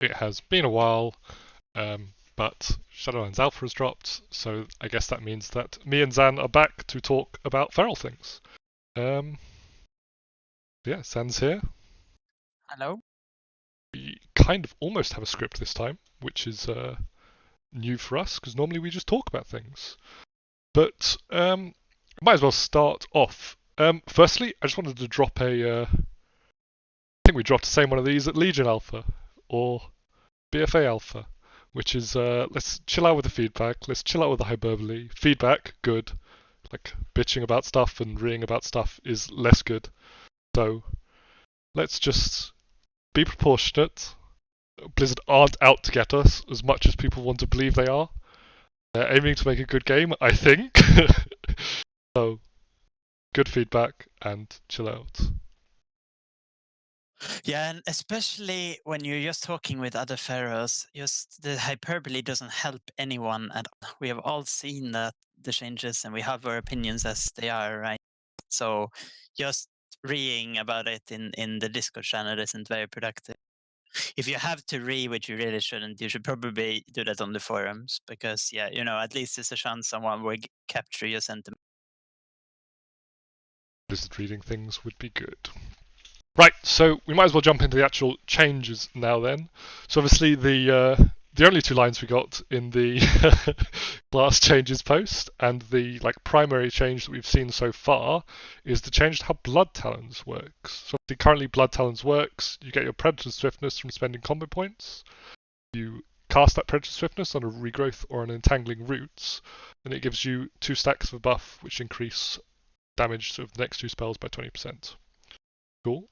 It has been a while, but Shadowlands Alpha has dropped, so I guess that means that me and Zan are back to talk about feral things. Yeah, Zan's here. Hello. We kind of almost have a script this time, which is new for us, because normally we just talk about things. But might as well start off. Firstly, I just wanted to drop I think we dropped the same one of these at Legion Alpha, or BFA Alpha, which is let's chill out with the feedback, let's chill out with the hyperbole. Feedback, good. Like bitching about stuff and reeing about stuff is less good. So let's just be proportionate. Blizzard aren't out to get us as much as people want to believe they are. They're aiming to make a good game, I think. So, good feedback and chill out. Yeah, and especially when you're just talking with other pharaohs, just the hyperbole doesn't help anyone at all. We have all seen that the changes and we have our opinions as they are, right? So just reading about it in the Discord channel isn't very productive. If you have to read, which you really shouldn't, you should probably do that on the forums because, yeah, at least there's a chance someone will capture your sentiment. Blizzard reading things would be good. Right, so we might as well jump into the actual changes now then. So obviously the only two lines we got in the class changes post and the primary change that we've seen so far is the change to how Blood Talons works. So currently Blood Talons works, you get your Predator Swiftness from spending combo points. You cast that Predator Swiftness on a Regrowth or an Entangling Roots, and it gives you 2 stacks of a buff which increase damage of the next 2 spells by 20%. Cool.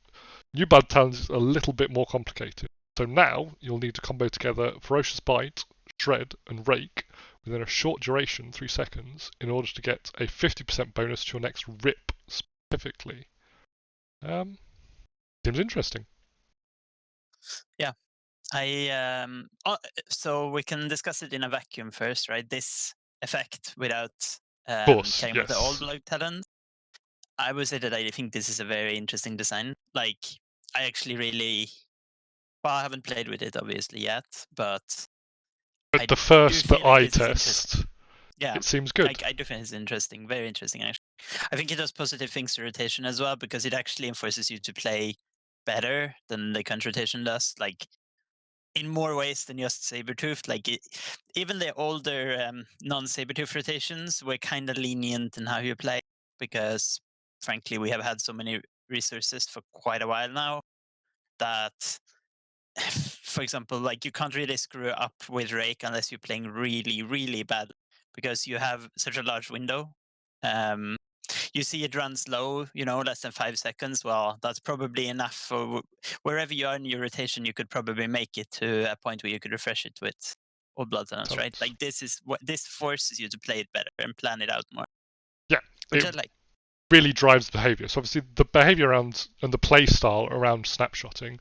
New Blood Talons is a little bit more complicated. So now you'll need to combo together Ferocious Bite, Shred, and Rake within a short duration, 3 seconds, in order to get a 50% bonus to your next rip specifically. Seems interesting. Yeah. So we can discuss it in a vacuum first, right? This effect without carrying with the old Blood Talons. I would say that I think this is a very interesting design. I actually I haven't played with it obviously yet, but the first that I like test, yeah, it seems good. I do think it's interesting, very interesting actually. I think it does positive things to rotation as well because it actually enforces you to play better than the current rotation does. In more ways than just Sabertooth. Even the older non-Sabertooth rotations were kind of lenient in how you play because, frankly, we have had so many resources for quite a while now that, for example, you can't really screw up with Rake unless you're playing really, really bad because you have such a large window. You see it runs low, less than 5 seconds. Well, that's probably enough for wherever you are in your rotation. You could probably make it to a point where you could refresh it with all Blood Talons, right? This forces you to play it better and plan it out more. Yeah, which I like. Really drives the behavior. So obviously the behavior around and the play style around snapshotting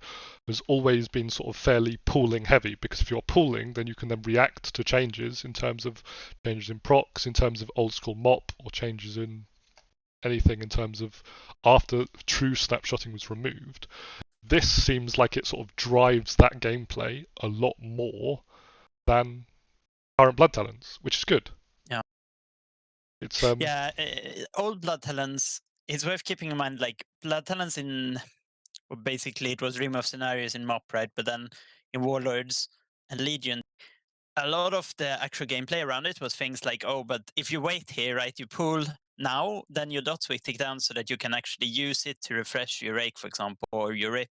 has always been sort of fairly pooling heavy because if you're pooling, then you can then react to changes in terms of changes in procs, in terms of old school mop, or changes in anything in terms of after true snapshotting was removed. This seems like it sort of drives that gameplay a lot more than current Blood Talons, which is good. Yeah. It's old Blood Talons. It's worth keeping in mind, Blood Talons basically it was remove scenarios in MOP, right? But then in Warlords and Legion, a lot of the actual gameplay around it was things like, oh, but if you wait here, right, you pull now, then your dots will tick down so that you can actually use it to refresh your Rake, for example, or your Rip.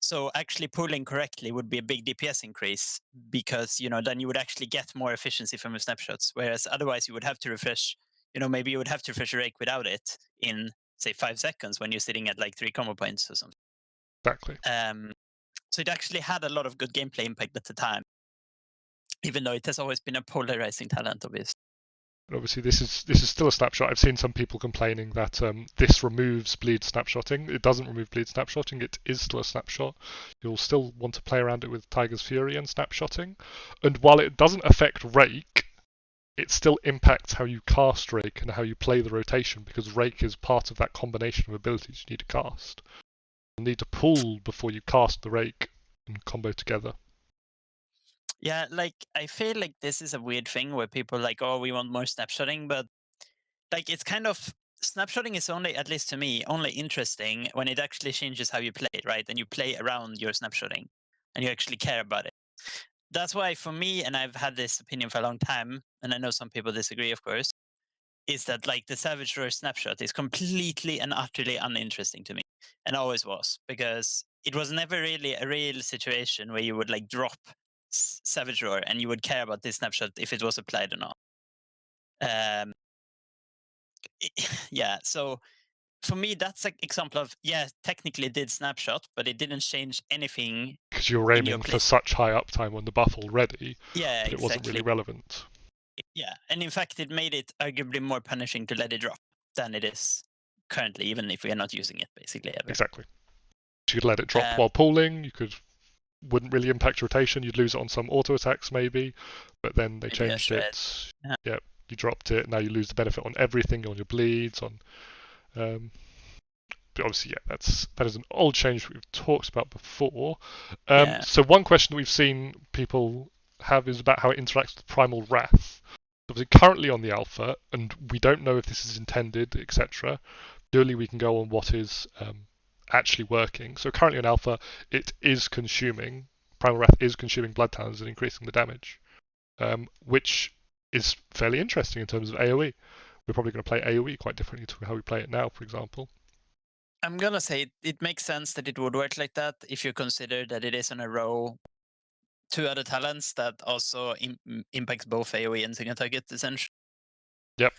So actually pulling correctly would be a big DPS increase because, then you would actually get more efficiency from your snapshots. Whereas otherwise you would have to refresh, maybe you would have to refresh your Rake without it in, say, 5 seconds when you're sitting at 3 combo points or something. Exactly. So it actually had a lot of good gameplay impact at the time, even though it has always been a polarizing talent, obviously. Obviously, this is still a snapshot. I've seen some people complaining that this removes bleed snapshotting. It doesn't remove bleed snapshotting. It is still a snapshot. You'll still want to play around it with Tiger's Fury and snapshotting. And while it doesn't affect Rake, it still impacts how you cast Rake and how you play the rotation because Rake is part of that combination of abilities you need to cast. You'll need to pull before you cast the Rake and combo together. Yeah, like I feel like this is a weird thing where people like, oh, we want more snapshotting, but like it's kind of snapshotting is only, at least to me, only interesting when it actually changes how you play it, right? And you play around your snapshotting and you actually care about it. That's why for me, and I've had this opinion for a long time, and I know some people disagree, of course, is that like the Savage Roar snapshot is completely and utterly uninteresting to me, and always was, because it was never really a real situation where you would like drop Savage Roar and you would care about this snapshot if it was applied or not. Um, yeah, so for me, that's an example of, yeah, technically it did snapshot, but it didn't change anything Because you were in your aiming for place. such high uptime on the buff already, Yeah, that it wasn't really exactly. relevant. Yeah, and in fact, it made it arguably more punishing to let it drop than it is currently, even if we are not using it basically ever. Exactly. You could let it drop while pooling. Wouldn't really impact rotation. You'd lose it on some auto attacks maybe, but then they changed it. Yeah, you dropped it. Now you lose the benefit on everything, on your bleeds, on. But obviously, yeah, that is an old change we've talked about before. So one question that we've seen people have is about how it interacts with Primal Wrath. Obviously, currently on the alpha, and we don't know if this is intended, etc. Purely, we can go on what is actually working. So currently on alpha, it is consuming Primal Wrath is consuming Blood Talons and increasing the damage, which is fairly interesting in terms of AOE. We're probably going to play AOE quite differently to how we play it now, for example. I'm gonna say it makes sense that it would work like that if you consider that it is on a row 2 other talents that also impacts both AOE and single target essentially. Yep.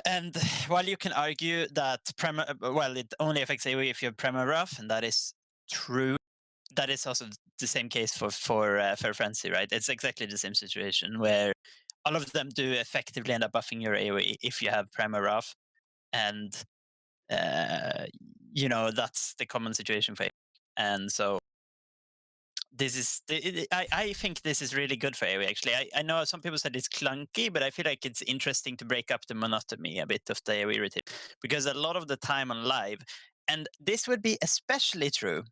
And while you can argue that it only affects AOE if you have Primal Wrath, and that is true, that is also the same case for Fair Frenzy, right? It's exactly the same situation where all of them do effectively end up buffing your AOE if you have Primal Wrath, and that's the common situation for AOE. And so this is I think this is really good for AOE actually. I know some people said it's clunky, but I feel like it's interesting to break up the monotony a bit of the AOE routine, because a lot of the time on live, and this would be especially true,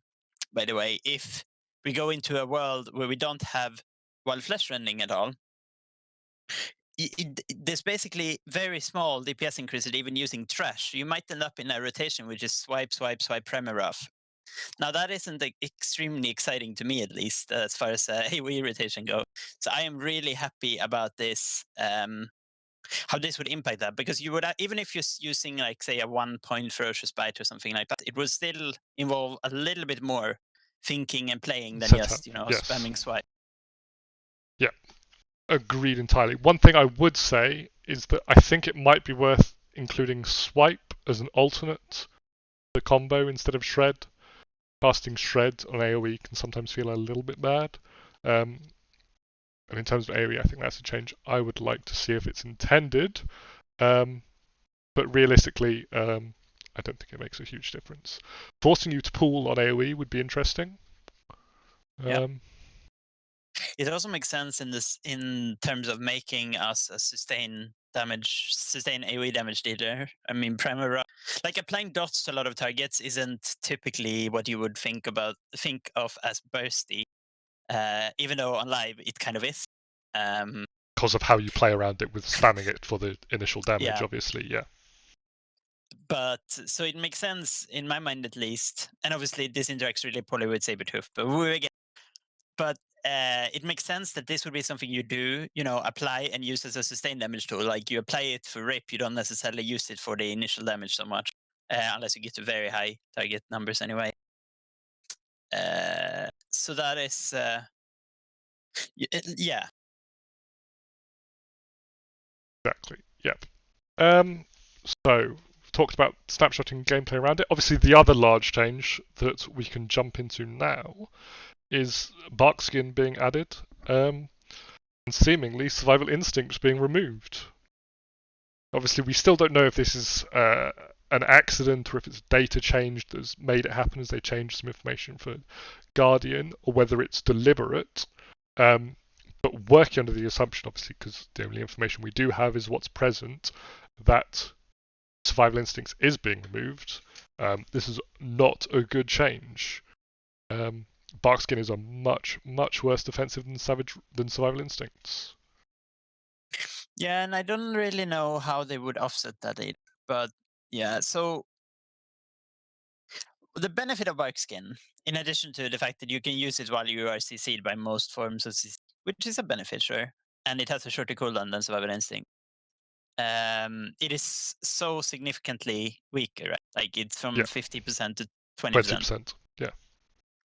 by the way, if we go into a world where we don't have Wild Flesh running at all. There's basically very small DPS increases even using trash. You might end up in a rotation which is swipe, swipe, swipe, Premaroth. Now that isn't extremely exciting to me, at least as far as AoE rotation go. So I am really happy about this, how this would impact that, because you would even if you're using like say a 1-point ferocious bite or something like that, it would still involve a little bit more thinking and playing than just spamming swipe. Yeah, agreed entirely. One thing I would say is that I think it might be worth including swipe as an alternate to the combo instead of shred. Casting shred on AoE can sometimes feel a little bit bad. And in terms of AoE, I think that's a change I would like to see if it's intended. But realistically, I don't think it makes a huge difference. Forcing you to pool on AoE would be interesting. It also makes sense in terms of making us a sustain AoE damage dealer. I mean, like applying dots to a lot of targets isn't typically what you would think of as bursty, even though on live it kind of is. Because of how you play around it with spamming it for the initial damage, obviously, yeah. But so it makes sense in my mind at least, and obviously this interacts really poorly with Sabertooth, but it makes sense that this would be something you do, apply and use as a sustain damage tool. Like you apply it for rip, you don't necessarily use it for the initial damage so much, unless you get to very high target numbers anyway. So that is, yeah. Exactly. Yep. So we've talked about snapshotting gameplay around it. Obviously, the other large change that we can jump into now is bark skin being added, and seemingly survival instincts being removed. Obviously, we still don't know if this is an accident or if it's data change that's made it happen as they changed some information for Guardian, or whether it's deliberate. But working under the assumption, obviously, because the only information we do have is what's present, that survival instincts is being removed. This is not a good change. Barkskin is a much worse defensive than Survival Instincts. Yeah, and I don't really know how they would offset that either. But yeah, so the benefit of Barkskin, in addition to the fact that you can use it while you are CC'd by most forms of CC, which is a benefit, sure, and it has a shorter cooldown than Survival Instinct. It is so significantly weaker, right? Like it's from 50% to 20%. 20%. Yeah.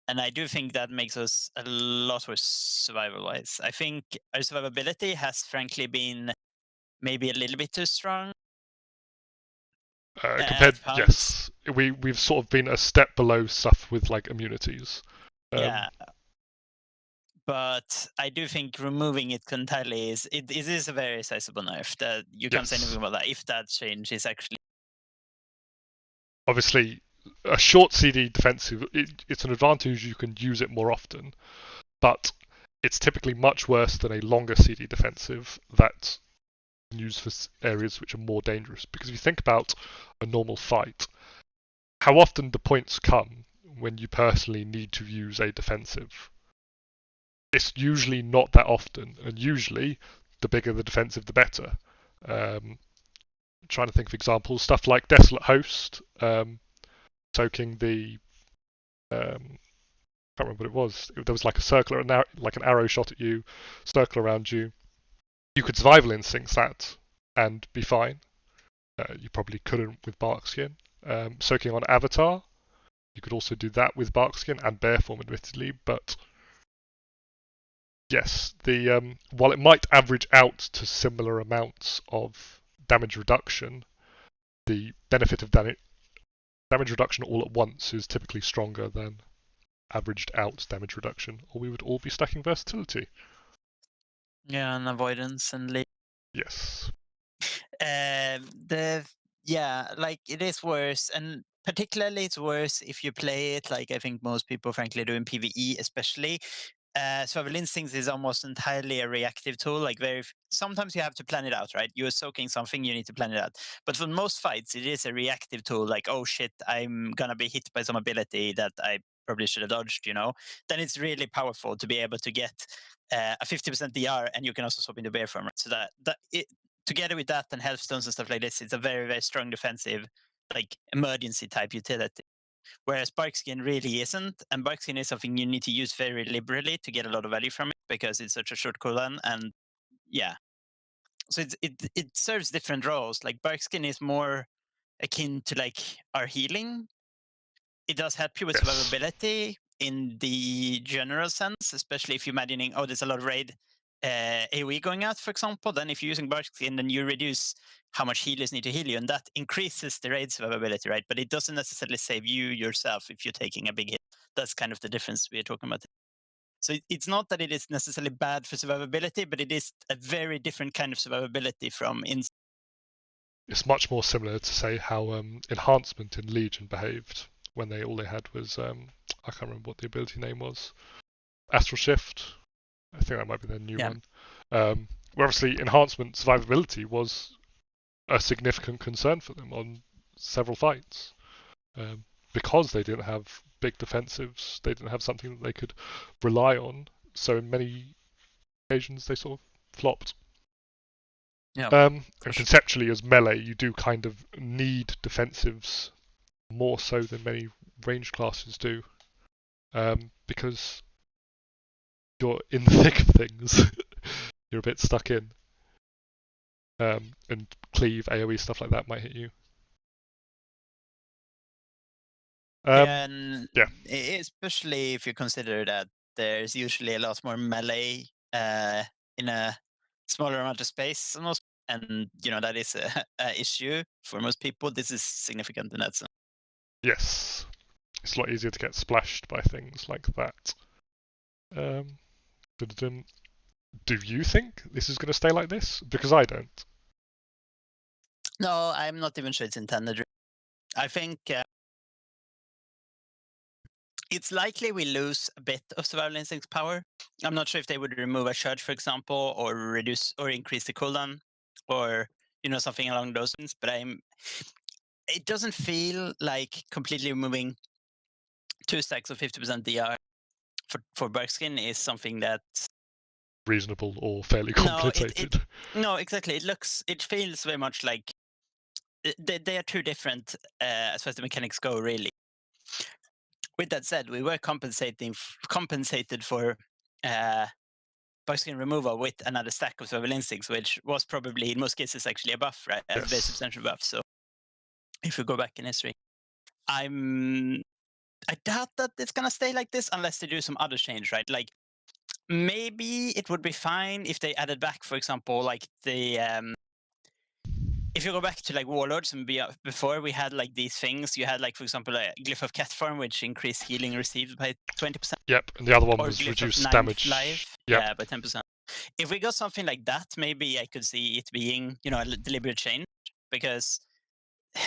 And I do think that makes us a lot worse survival-wise. I think our survivability has frankly been maybe a little bit too strong. Compared, pounds. yes, we've sort of been a step below stuff with like immunities. Yeah, but I do think removing it entirely it is a very sizable nerf. That you can't say anything about that. If that change is actually obviously a short CD defensive, it's an advantage. You can use it more often, but it's typically much worse than a longer CD defensive that used for areas which are more dangerous. Because if you think about a normal fight, how often do points come when you personally need to use a defensive? It's usually not that often, and usually the bigger the defensive, the better. Trying to think of examples, stuff like Desolate Host, soaking the I can't remember what it was. There was like a circle, like an arrow shot at you, circle around you. You could survival instincts that and be fine. You probably couldn't with Barkskin. Soaking on Avatar, you could also do that with Barkskin and Bearform, admittedly. But yes, the while it might average out to similar amounts of damage reduction, the benefit of damage reduction all at once is typically stronger than averaged out damage reduction, or we would all be stacking versatility. Yeah, and avoidance and lead. Yes. Like it is worse, and particularly it's worse if you play it like I think most people frankly do in PvE, especially. Survival Instincts is almost entirely a reactive tool. Like sometimes you have to plan it out, right? You're soaking something, you need to plan it out. But for most fights, it is a reactive tool. Like, oh shit, I'm gonna be hit by some ability that I probably should have dodged. Then it's really powerful to be able to get a 50% DR, and you can also swap into bear form. Right? So together with that and health stones and stuff like this, it's a very very strong defensive, like emergency type utility. Whereas Barkskin really isn't, and Barkskin is something you need to use very liberally to get a lot of value from it because it's such a short cooldown. And yeah, so it serves different roles. Like Barkskin is more akin to like our healing. It does help you with survivability in the general sense, especially if you're imagining, oh, there's a lot of raid AoE going out, for example. Then if you're using Barkskin, then you reduce how much healers need to heal you, and that increases the raid survivability, right? But it doesn't necessarily save you yourself if you're taking a big hit. That's kind of the difference we're talking about. So it's not that it is necessarily bad for survivability, but it is a very different kind of survivability from It's much more similar to say how enhancement in Legion behaved when all they had was I can't remember what the ability name was. Astral Shift. I think that might be their new one. Where obviously enhancement survivability was a significant concern for them on several fights. Because they didn't have big defensives, they didn't have something that they could rely on. So in many occasions they sort of flopped. Yeah. And conceptually, as melee, you do kind of need defensives more so than many ranged classes do, because you're in the thick of things. You're a bit stuck in, and cleave, AOE, stuff like that might hit you. And especially if you consider that there's usually a lot more melee in a smaller amount of space, and that is a issue for most people. This is significant in that sense. Yes, it's a lot easier to get splashed by things like that. Do you think this is going to stay like this? Because I don't. No, I'm not even sure it's intended. I think it's likely we lose a bit of survival instinct's power. I'm not sure if they would remove a charge, for example, or reduce or increase the cooldown, or something along those lines. But it doesn't feel like completely removing 2 stacks of 50% DR for Barkskin is something that reasonable or fairly no, complicated. no, exactly. It feels very much like they are two different as far as the mechanics go, really. With that said, we were compensated for Buckskin removal with another stack of Survival Instincts, which was probably in most cases actually a buff, right? A very substantial buff. So if we go back in history, I doubt that it's gonna stay like this unless they do some other change, right? Like maybe it would be fine if they added back, for example, like the if you go back to like Warlords and before we had like these things, you had like, for example, a Glyph of Cat Form, which increased healing received by 20%. Yep, and the other one or was Glyph reduced of damage. Life, Yep. yeah, by 10%. If we got something like that, maybe I could see it being, a deliberate change, because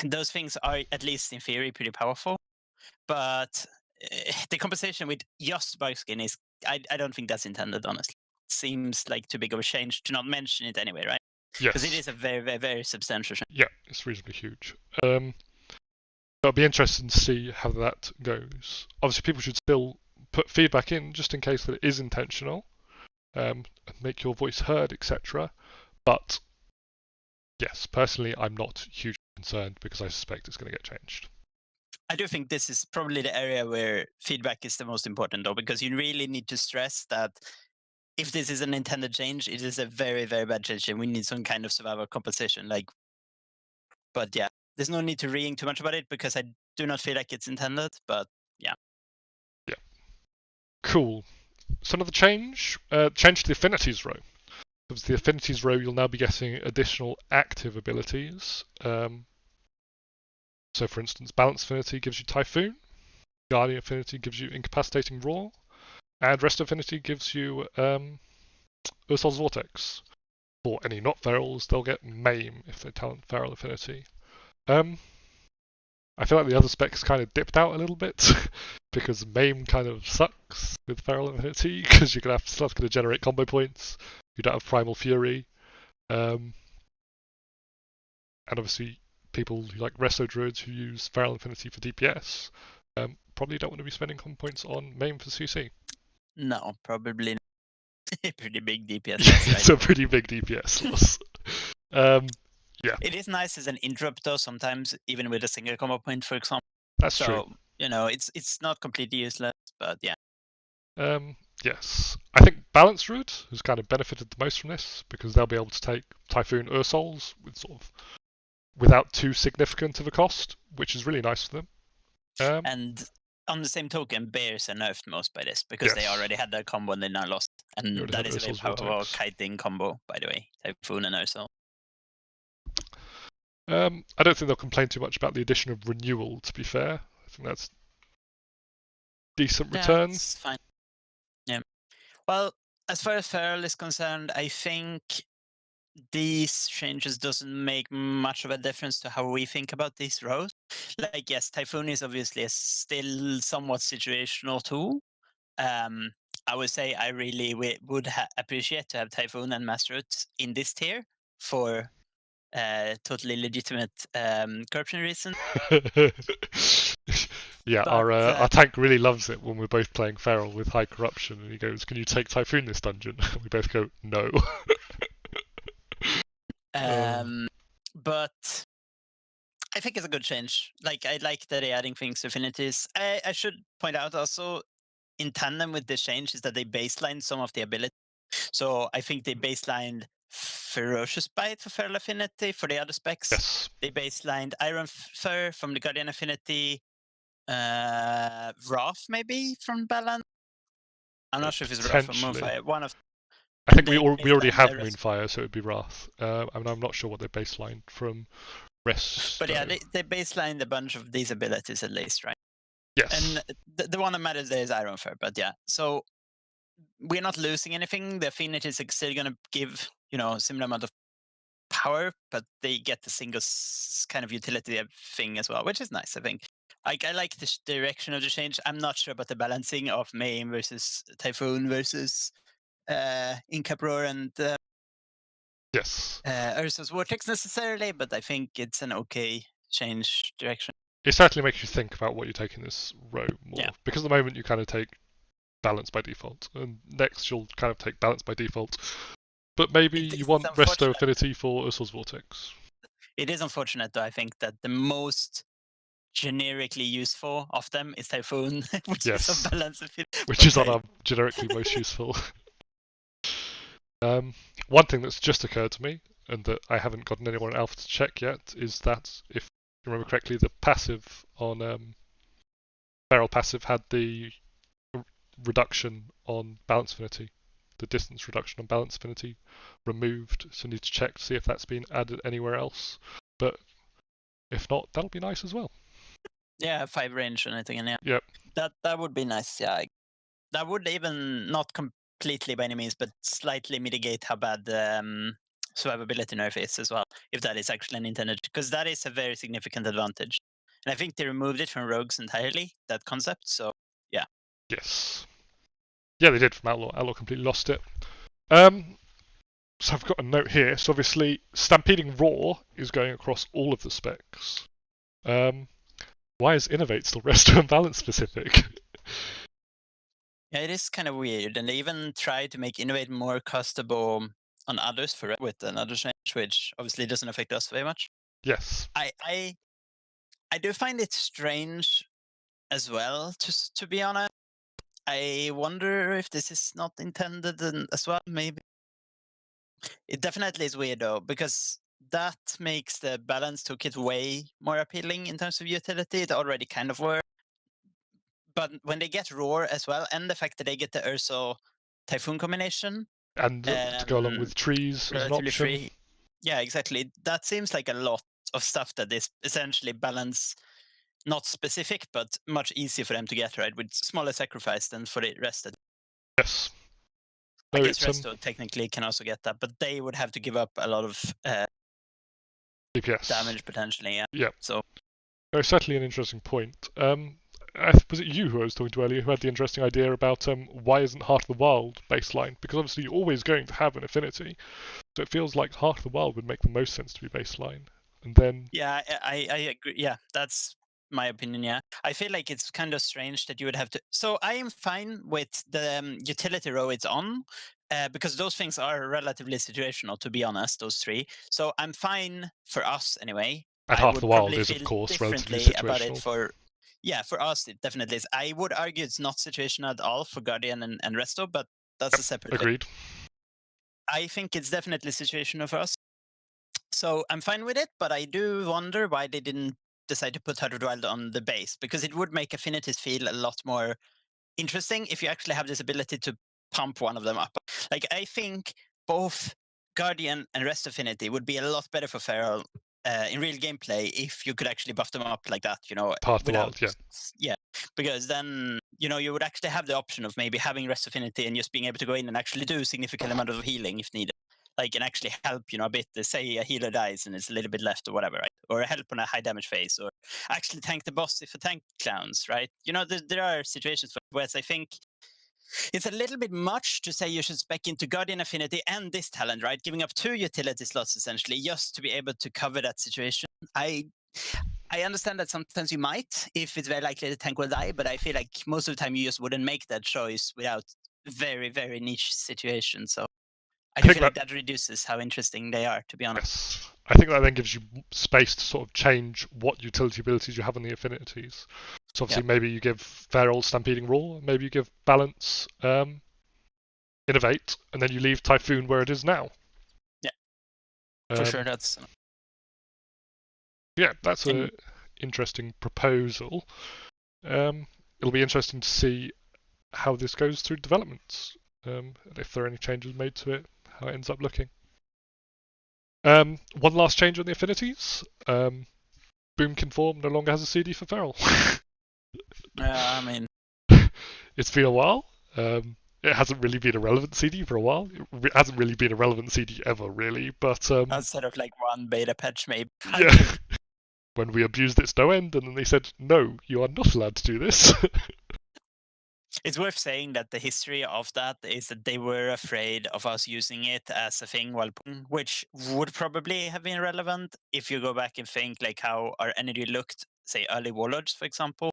those things are, at least in theory, pretty powerful. But the compensation with just Bugskin is, I don't think that's intended, honestly. Seems like too big of a change to not mention it anyway, right? Yes. Because it is a very, very, very substantial change. Yeah, it's reasonably huge. It'll be interesting to see how that goes. Obviously, people should still put feedback in just in case that it is intentional, make your voice heard, etc. But yes, personally, I'm not hugely concerned because I suspect it's going to get changed. I do think this is probably the area where feedback is the most important, though, because you really need to stress that if this is an intended change, it is a very, very bad change, and we need some kind of survival compensation. But yeah, there's no need to reading too much about it because I do not feel like it's intended. But yeah. Yeah. Cool. So another change to the affinities row. With the affinities row, you'll now be getting additional active abilities. So, for instance, Balance Affinity gives you Typhoon, Guardian Affinity gives you Incapacitating Roar, and Rest Affinity gives you Ursol's Vortex. For any not ferals, they'll get Maim if they talent Feral Affinity. I feel like the other specs kind of dipped out a little bit because Maim kind of sucks with Feral Affinity because you're going to still have to generate combo points. You don't have Primal Fury. And obviously, people who like Resto Druids who use Feral Affinity for DPS probably don't want to be spending combo points on Maim for CC. No, probably not. Pretty big DPS loss, right? It's a pretty big DPS loss. Yeah. It is nice as an interrupt, though, sometimes, even with a single combo point, for example. That's true. It's not completely useless, but yeah. Yes. I think Balanced Druid has kind of benefited the most from this because they'll be able to take Typhoon Ursols without too significant of a cost, which is really nice for them. And on the same token, Bears are nerfed most by this because they already had their combo and they now lost. And that is a very powerful kiting combo, by the way. Typhoon and Ursol. I don't think they'll complain too much about the addition of Renewal, to be fair. I think that's decent return. That's fine. Yeah. Well, as far as Feral is concerned, I think these changes doesn't make much of a difference to how we think about these rows. Like, yes, Typhoon is obviously still somewhat situational too. I would say I really would appreciate to have Typhoon and Master Root in this tier for totally legitimate corruption reasons. Yeah, our tank really loves it when we're both playing Feral with high corruption, and he goes, "Can you take Typhoon this dungeon?" We both go, "No." But I think it's a good change. Like, I like that they're adding things to affinities. I should point out also, in tandem with this change, is that they baseline some of the abilities. So I think they baselined Ferocious Bite for Feral Affinity for the other specs. Yes. They baselined Iron Fur from the Guardian Affinity. Wrath maybe from Balance. I'm not sure if it's Wrath or Moonfire. One of. I think we already have Moonfire, so it would be Wrath. I'm not sure what they baselined from Rest. But yeah, they baselined a bunch of these abilities at least, right? Yes. And the one that matters there is Iron Fur, but yeah. So we're not losing anything. The Affinity is still going to give, a similar amount of power, but they get the single kind of utility thing as well, which is nice, I think. I like the direction of the change. I'm not sure about the balancing of Maim versus Typhoon versus Incapror and yes, Ursol's Vortex necessarily, but I think it's an okay change direction. It certainly makes you think about what you take in this row more. Yeah. Because at the moment you kind of take balance by default, and next you'll kind of take balance by default. But maybe It you is want Resto unfortunate. Affinity for Ursul's Vortex. It is unfortunate, though. I think that the most generically useful of them is Typhoon, which is Yes, a balance of it. which is Okay. on our generically most useful. One thing that's just occurred to me, and that I haven't gotten anyone in Alpha to check yet, is that if you remember correctly, the passive on Feral passive had the reduction on balance affinity, the distance reduction on balance affinity removed. So I need to check to see if that's been added anywhere else. But if not, that'll be nice as well. Yeah, 5 range and anything, and yeah. Yep. That would be nice. Yeah, that would even not completely by any means, but slightly mitigate how bad the survivability nerf is as well, if that is actually an intended, because that is a very significant advantage. And I think they removed it from rogues entirely, that concept. So yeah. Yes. Yeah, they did from Outlaw. Outlaw completely lost it. So I've got a note here. So obviously, Stampeding Roar is going across all of the specs. Why is Innovate still Resto and Balance specific? Yeah, it is kind of weird, and they even tried to make Innovate more custable on others for it with another change, which obviously doesn't affect us very much. Yes. I do find it strange as well, to be honest. I wonder if this is not intended as well, maybe. It definitely is weird though, because that makes the balance toolkit way more appealing in terms of utility. It already kind of works. But when they get Roar as well, and the fact that they get the Urso Typhoon combination, And to go along with trees as an relatively option. free. Yeah, exactly. That seems like a lot of stuff that is essentially balance not specific, but much easier for them to get, right? With smaller sacrifice than for the rest. Yes. I No, guess it's Resto technically can also get that, but they would have to give up a lot of DPS. damage potentially. Yeah. Yeah. So No, certainly an interesting point. Was it you who I was talking to earlier who had the interesting idea about why isn't Heart of the Wild baseline? Because obviously you're always going to have an affinity, so it feels like Heart of the Wild would make the most sense to be baseline. And then yeah, I agree. Yeah, that's my opinion. Yeah, I feel like it's kind of strange that you would have to. So I am fine with the utility row it's on, because those things are relatively situational, to be honest. Those three. So I'm fine for us anyway. and I Heart of the would Wild probably is of feel course relatively differently about it situational. for. Yeah, for us it definitely is. I would argue it's not situational at all for Guardian and Resto, but that's a separate thing. Agreed. I think it's definitely situational for us. So I'm fine with it, but I do wonder why they didn't decide to put Heart Wild on the base, because it would make affinities feel a lot more interesting if you actually have this ability to pump one of them up. Like, I think both Guardian and Rest Affinity would be a lot better for Feral in real gameplay if you could actually buff them up like that, Heart of the without. Wild, Yeah, because then, you would actually have the option of maybe having Rest Affinity and just being able to go in and actually do significant amount of healing if needed. Like, and actually help, a bit. Say a healer dies and it's a little bit left or whatever, right? Or help on a high damage phase, or actually tank the boss if a tank clowns, right? There are situations where I think it's a little bit much to say you should spec into Guardian Affinity and this talent, right? Giving up 2 utility slots essentially just to be able to cover that situation. I understand that sometimes you might, if it's very likely the tank will die, but I feel like most of the time you just wouldn't make that choice without very, very niche situations. So I I do think feel like that reduces how interesting they are, to be honest. yes. I think that then gives you space to sort of change what utility abilities you have on the affinities. So obviously maybe you give Feral Stampeding Roar, maybe you give Balance Innovate, and then you leave Typhoon where it is now. Yeah, for sure. That's yeah, that's an interesting proposal. It'll be interesting to see how this goes through developments, and if there are any changes made to it, how it ends up looking. One last change on the affinities. Boomkin Form no longer has a CD for Feral. I mean, it's been a while. It hasn't really been a relevant CD for a while. It hasn't really been a relevant CD ever, really. But outside of like one beta patch, maybe. yeah, when we abused its no end, and then they said, "No, you are not allowed to do this." It's worth saying that the history of that is that they were afraid of us using it as a thing, which would probably have been relevant if you go back and think like how our energy looked, say early warlords, for example.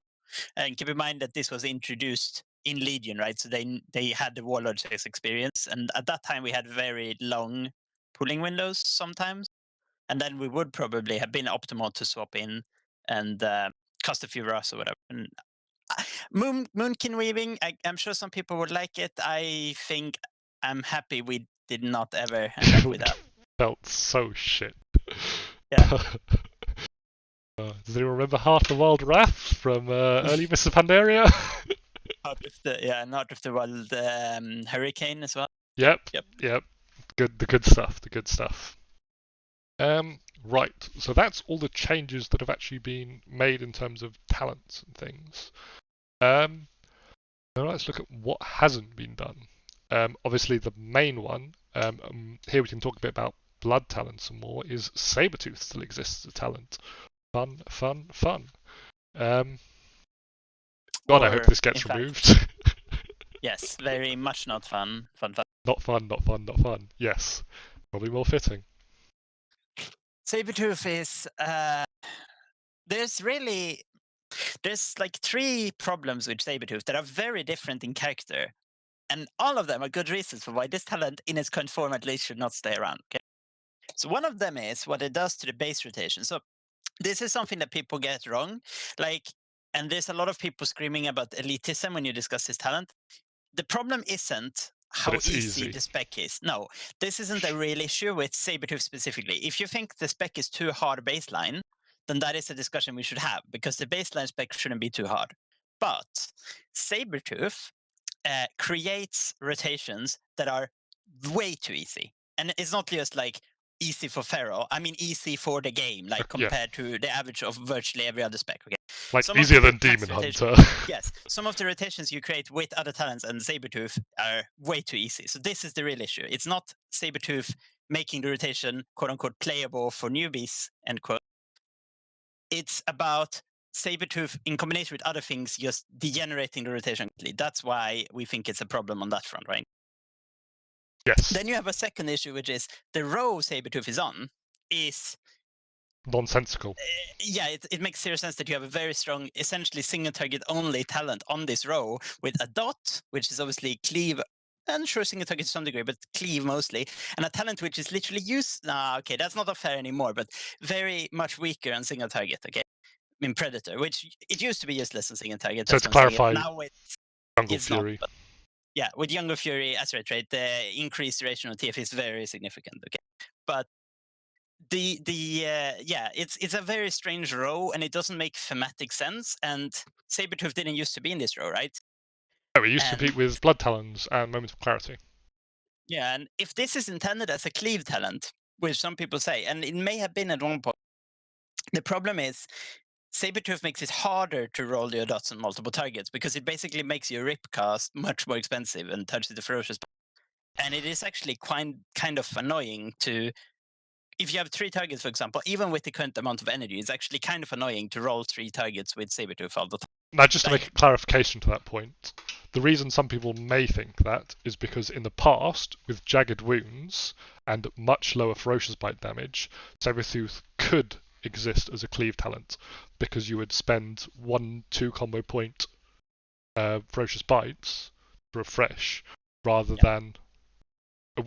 And keep in mind that this was introduced in Legion, right? So they had the Warlord's experience, and at that time we had very long pooling windows sometimes, and then we would probably have been optimal to swap in and cast a few Rust or whatever. And Moonkin Weaving, I'm sure some people would like it. I think I'm happy we did not ever end up with that. Felt so shit. Yeah. Does anyone remember Heart of the Wild Wrath from early Mists of Pandaria? Out of the Wild Hurricane as well. Yep. Good, the good stuff. Right, so that's all the changes that have actually been made in terms of talents and things. Now let's look at what hasn't been done. Obviously, the main one, here we can talk a bit about blood talents and more, is Sabertooth still exists as a talent. Fun. God, I hope this gets removed. Yes, very much not fun. Not fun. Yes, probably more fitting. Sabertooth is there's like 3 problems with Sabertooth that are very different in character, and all of them are good reasons for why this talent in its current form at least should not stay around. Okay, so one of them is what it does to the base rotation. So this is something that people get wrong, like, and there's a lot of people screaming about elitism when you discuss this talent. The problem isn't how easy the spec is. No, this isn't a real issue with Sabertooth specifically. If you think the spec is too hard baseline, then that is a discussion we should have, because the baseline spec shouldn't be too hard. But Sabertooth creates rotations that are way too easy. And it's not just like easy for Pharaoh. I mean easy for the game, like compared to the average of virtually every other spec. Okay, like easier than Demon Hunter. Yes, some of the rotations you create with other talents and Sabertooth are way too easy. So this is the real issue. It's not Sabertooth making the rotation quote unquote playable for newbies, end quote. It's about Sabertooth in combination with other things just degenerating the rotation. That's why we think it's a problem on that front, right? Yes. Then you have a second issue, which is the row Sabertooth is on is nonsensical. Yeah, it makes zero sense that you have a very strong, essentially single target only talent on this row with a dot, which is obviously cleave, and sure single target to some degree, but cleave mostly, and a talent which is literally okay, that's not fair anymore, but very much weaker on single target. Okay, I mean Predator, which it used to be useless on single target. So to clarify, now it's Fury. Not, yeah, with Younger Fury as right, the increased duration of TF is very significant. Okay, but it's a very strange row, and it doesn't make thematic sense. And Sabertooth didn't used to be in this row, right? No, it used to compete with Blood Talons and Moments of Clarity. Yeah, and if this is intended as a cleave talent, which some people say, and it may have been at one point, the problem is Sabertooth makes it harder to roll your dots on multiple targets, because it basically makes your rip cast much more expensive and turns it to ferocious. And it is actually kind of annoying to, if you have 3 targets, for example, even with the current amount of energy, it's actually kind of annoying to roll 3 targets with Sabertooth all the time. Now, just to make a clarification to that point, the reason some people may think that is because in the past, with Jagged Wounds and much lower Ferocious Bite damage, Sabertooth could exist as a cleave talent, because you would spend 1-2 combo point Ferocious Bites to refresh, rather than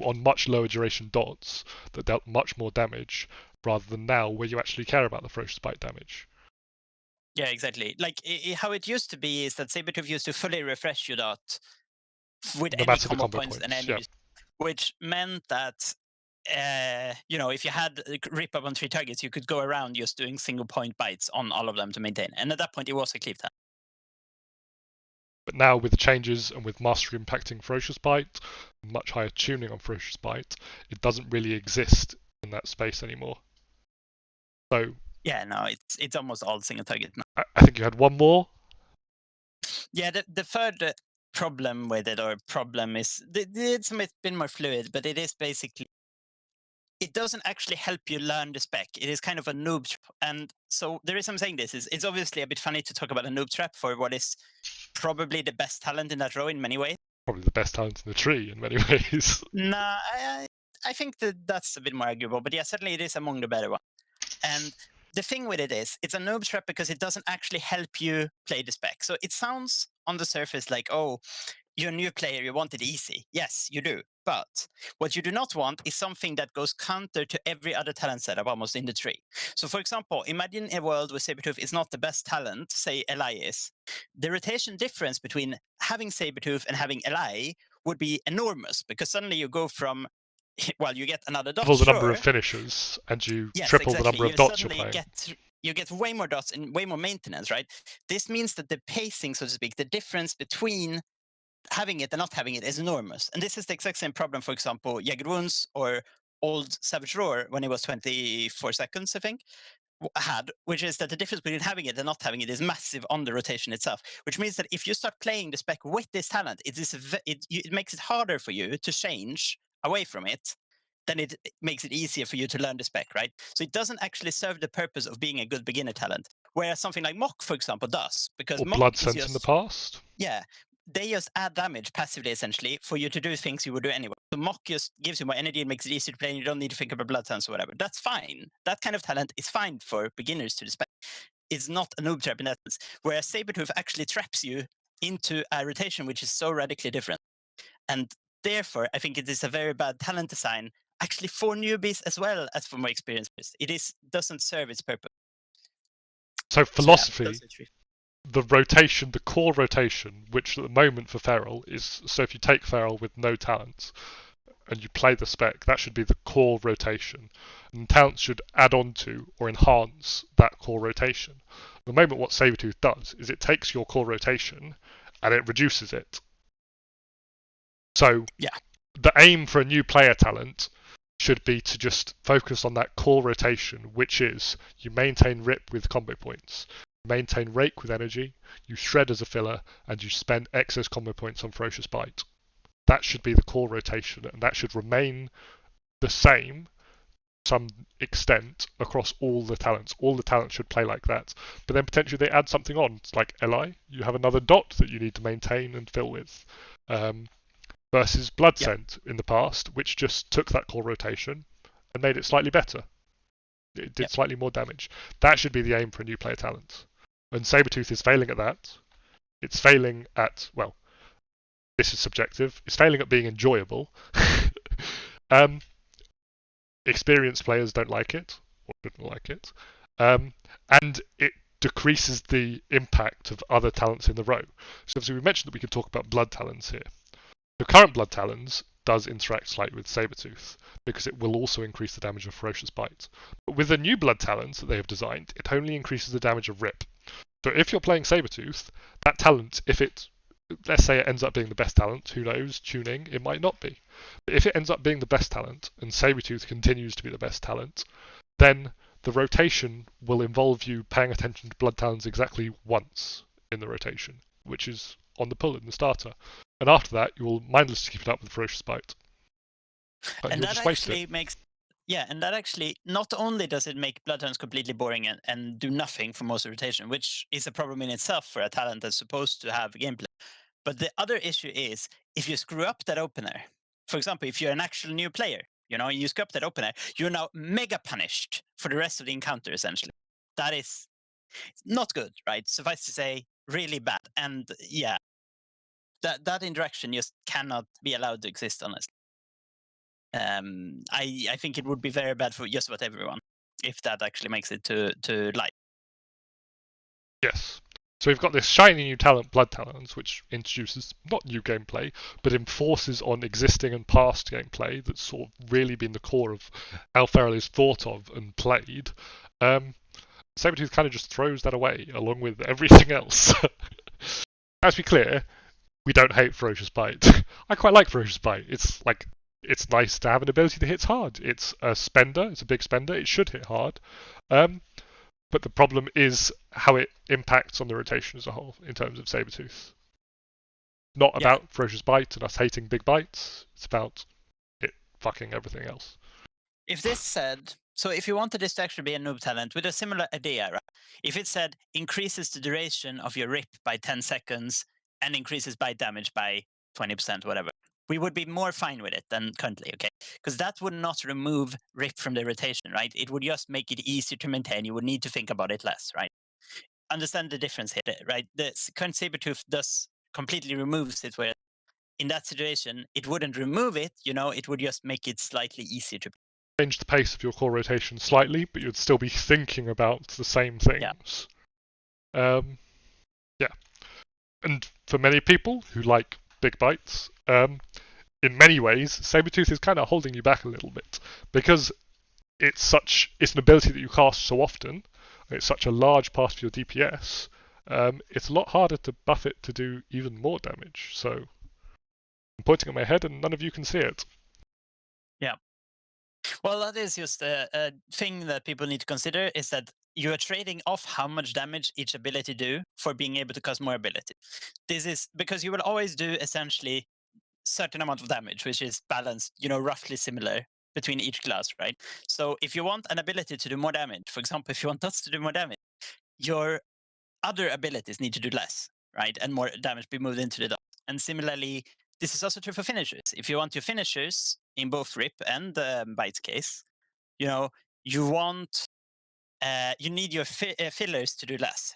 on much lower duration dots that dealt much more damage, rather than now where you actually care about the Ferocious Bite damage. Yeah, exactly. Like how it used to be is that Sabertooth used to fully refresh your dot with any combo points and enemies, which meant that if you had rip up on 3 targets, you could go around just doing single point bites on all of them to maintain. And at that point, it was a cleave talent. But now with the changes and with Mastery impacting Ferocious Bite, much higher tuning on Ferocious Bite, it doesn't really exist in that space anymore. So yeah, no, it's almost all single target now. I think you had one more. Yeah, the third problem with it, or problem is, it's a bit more fluid, but it is basically, it doesn't actually help you learn the spec. It is kind of a noob trap. And so the reason I'm saying this is, it's obviously a bit funny to talk about a noob trap for what is probably the best talent in that row in many ways. Probably the best talent in the tree in many ways. Nah, I think that's a bit more arguable, but yeah, certainly it is among the better ones. And the thing with it is, it's a noob trap because it doesn't actually help you play the spec. So it sounds on the surface like, oh, you're a new player, you want it easy. Yes, you do. But what you do not want is something that goes counter to every other talent setup almost in the tree. So, for example, imagine a world where Sabertooth is not the best talent, say Eli is. The rotation difference between having Sabertooth and having Eli would be enormous, because suddenly you go from, well, you get another dot, Double the number sure. of finishers, and you Yes, triple the exactly. number of You dots you're suddenly playing. you get way more dots and way more maintenance, right? This means that the pacing, so to speak, the difference between having it and not having it is enormous. And this is the exact same problem, for example, Jagged Wounds or old Savage Roar when it was 24 seconds, I think, had, which is that the difference between having it and not having it is massive on the rotation itself, which means that if you start playing the spec with this talent, it makes it harder for you to change away from it than it makes it easier for you to learn the spec, right? So it doesn't actually serve the purpose of being a good beginner talent, whereas something like Mock, for example, does, because Or Mock Blood is Scent in the just, past. yeah, they just add damage passively, essentially, for you to do things you would do anyway. So Mock just gives you more energy and makes it easier to play, and you don't need to think about blood sense or whatever. That's fine. That kind of talent is fine for beginners to the spec. It's not a noob trap in that sense. Whereas Sabertooth actually traps you into a rotation which is so radically different. And therefore, I think it is a very bad talent design, actually for newbies as well as for more experienced players. It doesn't serve its purpose. So So yeah, philosophy, those are three. the rotation, the core rotation, which at the moment for Feral is, so if you take Feral with no talents and you play the spec, that should be the core rotation. And talents should add on to or enhance that core rotation. At the moment, what Sabertooth does is it takes your core rotation and it reduces it. So yeah, the aim for a new player talent should be to just focus on that core rotation, which is you maintain Rip with combo points, you maintain Rake with energy, you shred as a filler, and you spend excess combo points on Ferocious Bite. That should be the core rotation, and that should remain the same to some extent across all the talents. All the talents should play like that. But then potentially they add something on. It's like Li, you have another dot that you need to maintain and fill with. Versus Blood Scent in the past, which just took that core rotation and made it slightly better. It did slightly more damage. That should be the aim for a new player talent. And Sabertooth is failing at that. It's failing at, well, this is subjective, it's failing at being enjoyable. Experienced players don't like it, or didn't like it. And it decreases the impact of other talents in the row. So obviously we mentioned that we could talk about blood talents here. The current Blood Talons does interact slightly with Sabertooth, because it will also increase the damage of Ferocious Bite. But with the new Blood Talons that they have designed, it only increases the damage of Rip. So if you're playing Sabertooth, that talent, if it, let's say it ends up being the best talent, who knows, tuning, it might not be. But if it ends up being the best talent, and Sabertooth continues to be the best talent, then the rotation will involve you paying attention to Blood Talons exactly once in the rotation, which is on the pull in the starter. And after that, you will mindlessly keep it up with Ferocious Bite. And you'll that just waste actually it. makes, yeah, and that actually, not only does it make Bloodhounds completely boring and do nothing for most of the rotation, which is a problem in itself for a talent that's supposed to have gameplay, but the other issue is if you screw up that opener, for example, if you're an actual new player, you screw up that opener, you're now mega punished for the rest of the encounter, essentially. That is not good, right? Suffice to say, really bad. And yeah, that interaction just cannot be allowed to exist, honestly. I think it would be very bad for just about everyone if that actually makes it to light. Yes. So we've got this shiny new talent, Blood Talons, which introduces not new gameplay, but enforces on existing and past gameplay that's sort of really been the core of how Feral is thought of and played. Sabertooth kind of just throws that away along with everything else. Let's be clear, we don't hate Ferocious Bite. I quite like Ferocious Bite. It's nice to have an ability that hits hard. It's a spender. It's a big spender. It should hit hard. But the problem is how it impacts on the rotation as a whole in terms of Sabertooth. Not about Ferocious Bite and us hating big bites. It's about it fucking everything else. If this said, so if you wanted this to actually be a noob talent with a similar idea, right? If it said increases the duration of your rip by 10 seconds and increases bite damage by 20%, whatever, we would be more fine with it than currently, okay? Because that would not remove RIP from the rotation, right? It would just make it easier to maintain. You would need to think about it less, right? Understand the difference here, right? The current Sabertooth does completely removes it, where in that situation, it wouldn't remove it, it would just make it slightly easier to. Change the pace of your core rotation slightly, but you'd still be thinking about the same Yeah. things. Yeah. And for many people who like big bites, in many ways, Sabertooth is kind of holding you back a little bit because it's an ability that you cast so often, and it's such a large part of your DPS. It's a lot harder to buff it to do even more damage. So I'm pointing at my head, and none of you can see it. Yeah. Well, that is just a thing that people need to consider, is that you are trading off how much damage each ability do for being able to cast more ability. This is because you will always do essentially certain amount of damage, which is balanced, roughly similar between each class, right? So if you want an ability to do more damage, for example, if you want us to do more damage, your other abilities need to do less, right? And more damage be moved into the dot. And similarly, this is also true for finishers. If you want your finishers in both RIP and Bite's case, you want you need your fillers to do less,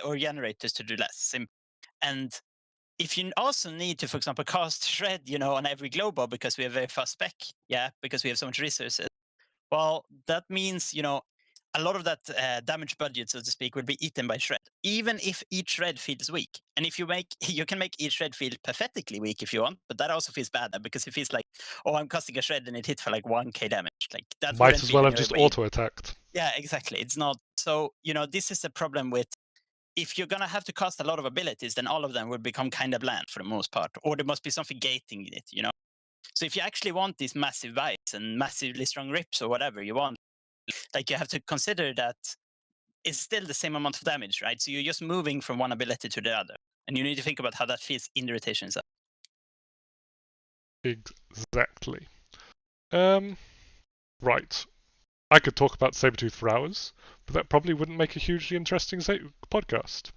or generators to do less. And if you also need to, for example, cast Shred, on every global because we have very fast spec, because we have so much resources, well, that means, a lot of that damage budget, so to speak, will be eaten by Shred, even if each Shred feels weak. And if you can make each Shred feel pathetically weak if you want, but that also feels bad because it feels like, oh, I'm casting a Shred and it hits for like 1k damage. Like that Might wouldn't as feel well in have your just brain. auto-attacked. Yeah, exactly. It's not. So, this is a problem with, if you're going to have to cast a lot of abilities, then all of them will become kind of bland for the most part, or there must be something gating it, So if you actually want these massive bites and massively strong rips or whatever you want, like, you have to consider that it's still the same amount of damage, right? So you're just moving from one ability to the other. And you need to think about how that feels in the rotation itself. Exactly. Right. I could talk about Sabertooth for hours, but that probably wouldn't make a hugely interesting podcast.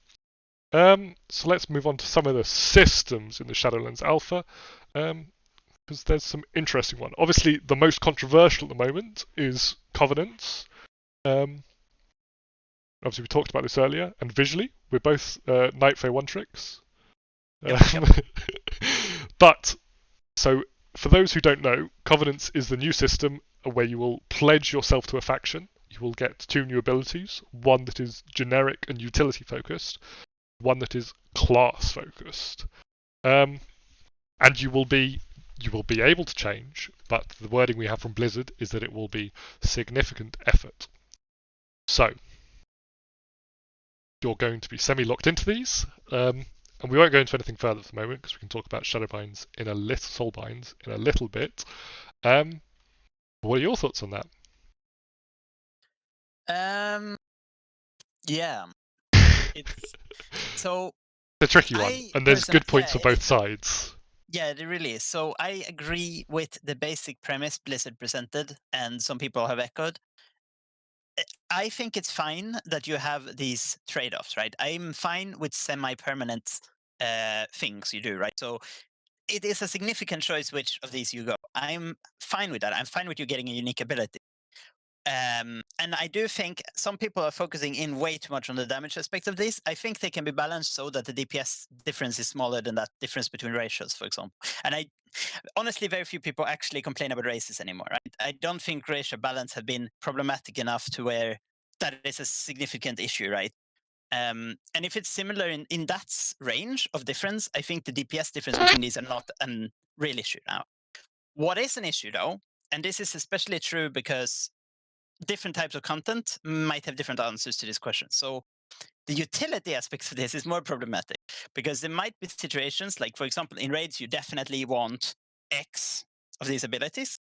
So let's move on to some of the systems in the Shadowlands Alpha, because there's some interesting one. Obviously, the most controversial at the moment is Covenants. Obviously, we talked about this earlier, and visually, we're both Night Fae one tricks. Yep. But so, for those who don't know, Covenants is the new system where you will pledge yourself to a faction. You will get 2 new abilities, one that is generic and utility focused, one that is class focused. And you will be able to change, but the wording we have from Blizzard is that it will be significant effort. So you're going to be semi-locked into these, and we won't go into anything further at the moment because we can talk about Soulbinds in a little bit. What are your thoughts on that? Yeah. It's so a tricky one, and there's good points for both sides. Yeah, it really is. So I agree with the basic premise Blizzard presented, and some people have echoed. I think it's fine that you have these trade-offs, right? I'm fine with semi-permanent things you do, right? So it is a significant choice which of these you go. I'm fine with that. I'm fine with you getting a unique ability. And I do think some people are focusing in way too much on the damage aspect of this. I think they can be balanced so that the DPS difference is smaller than that difference between ratios, for example. And honestly, very few people actually complain about races anymore, right? I don't think racial balance has been problematic enough to where that is a significant issue, right? And if it's similar in that range of difference, I think the DPS difference between these are not a real issue now. What is an issue, though, and this is especially true because different types of content might have different answers to this question. So the utility aspects of this is more problematic because there might be situations like, for example, in raids, you definitely want X of these abilities.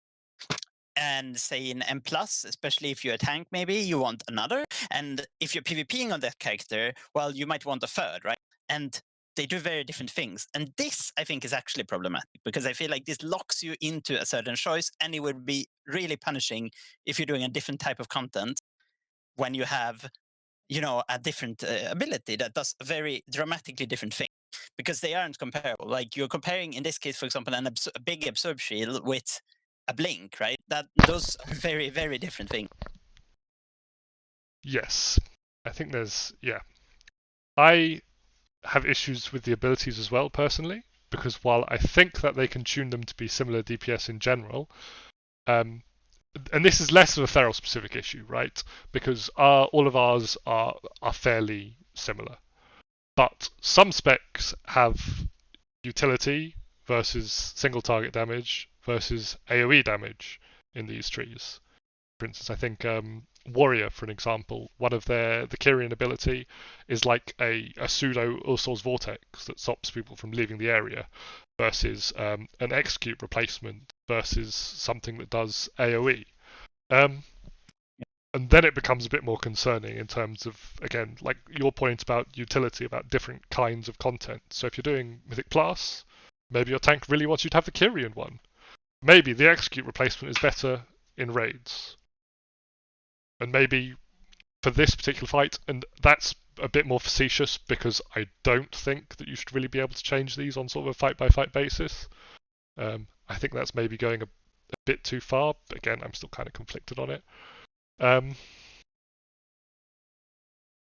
And say in M+, especially if you're a tank, maybe you want another. And if you're PvPing on that character, well, you might want a third, right? And they do very different things. And this, I think, is actually problematic because I feel like this locks you into a certain choice, and it would be really punishing if you're doing a different type of content when you have, a different ability that does a very dramatically different thing. because they aren't comparable. Like you're comparing, in this case, for example, a big absorb shield with a blink, right? Those are very, very different things. Yes, I think I have issues with the abilities as well personally, because while I think that they can tune them to be similar DPS in general, and this is less of a feral specific issue, right? Because all of ours are fairly similar, but some specs have utility versus single target damage versus AoE damage in these trees. For instance, I think Warrior, for an example, one of the Kyrian ability is like a pseudo Ursol's Vortex that stops people from leaving the area, versus an Execute replacement versus something that does AoE. And then it becomes a bit more concerning in terms of, again, like your point about utility, about different kinds of content. So if you're doing Mythic Plus, maybe your tank really wants you to have the Kyrian one. Maybe the Execute replacement is better in raids. And maybe for this particular fight, and that's a bit more facetious because I don't think that you should really be able to change these on sort of a fight-by-fight basis. I think that's maybe going a bit too far. But again, I'm still kind of conflicted on it. I'm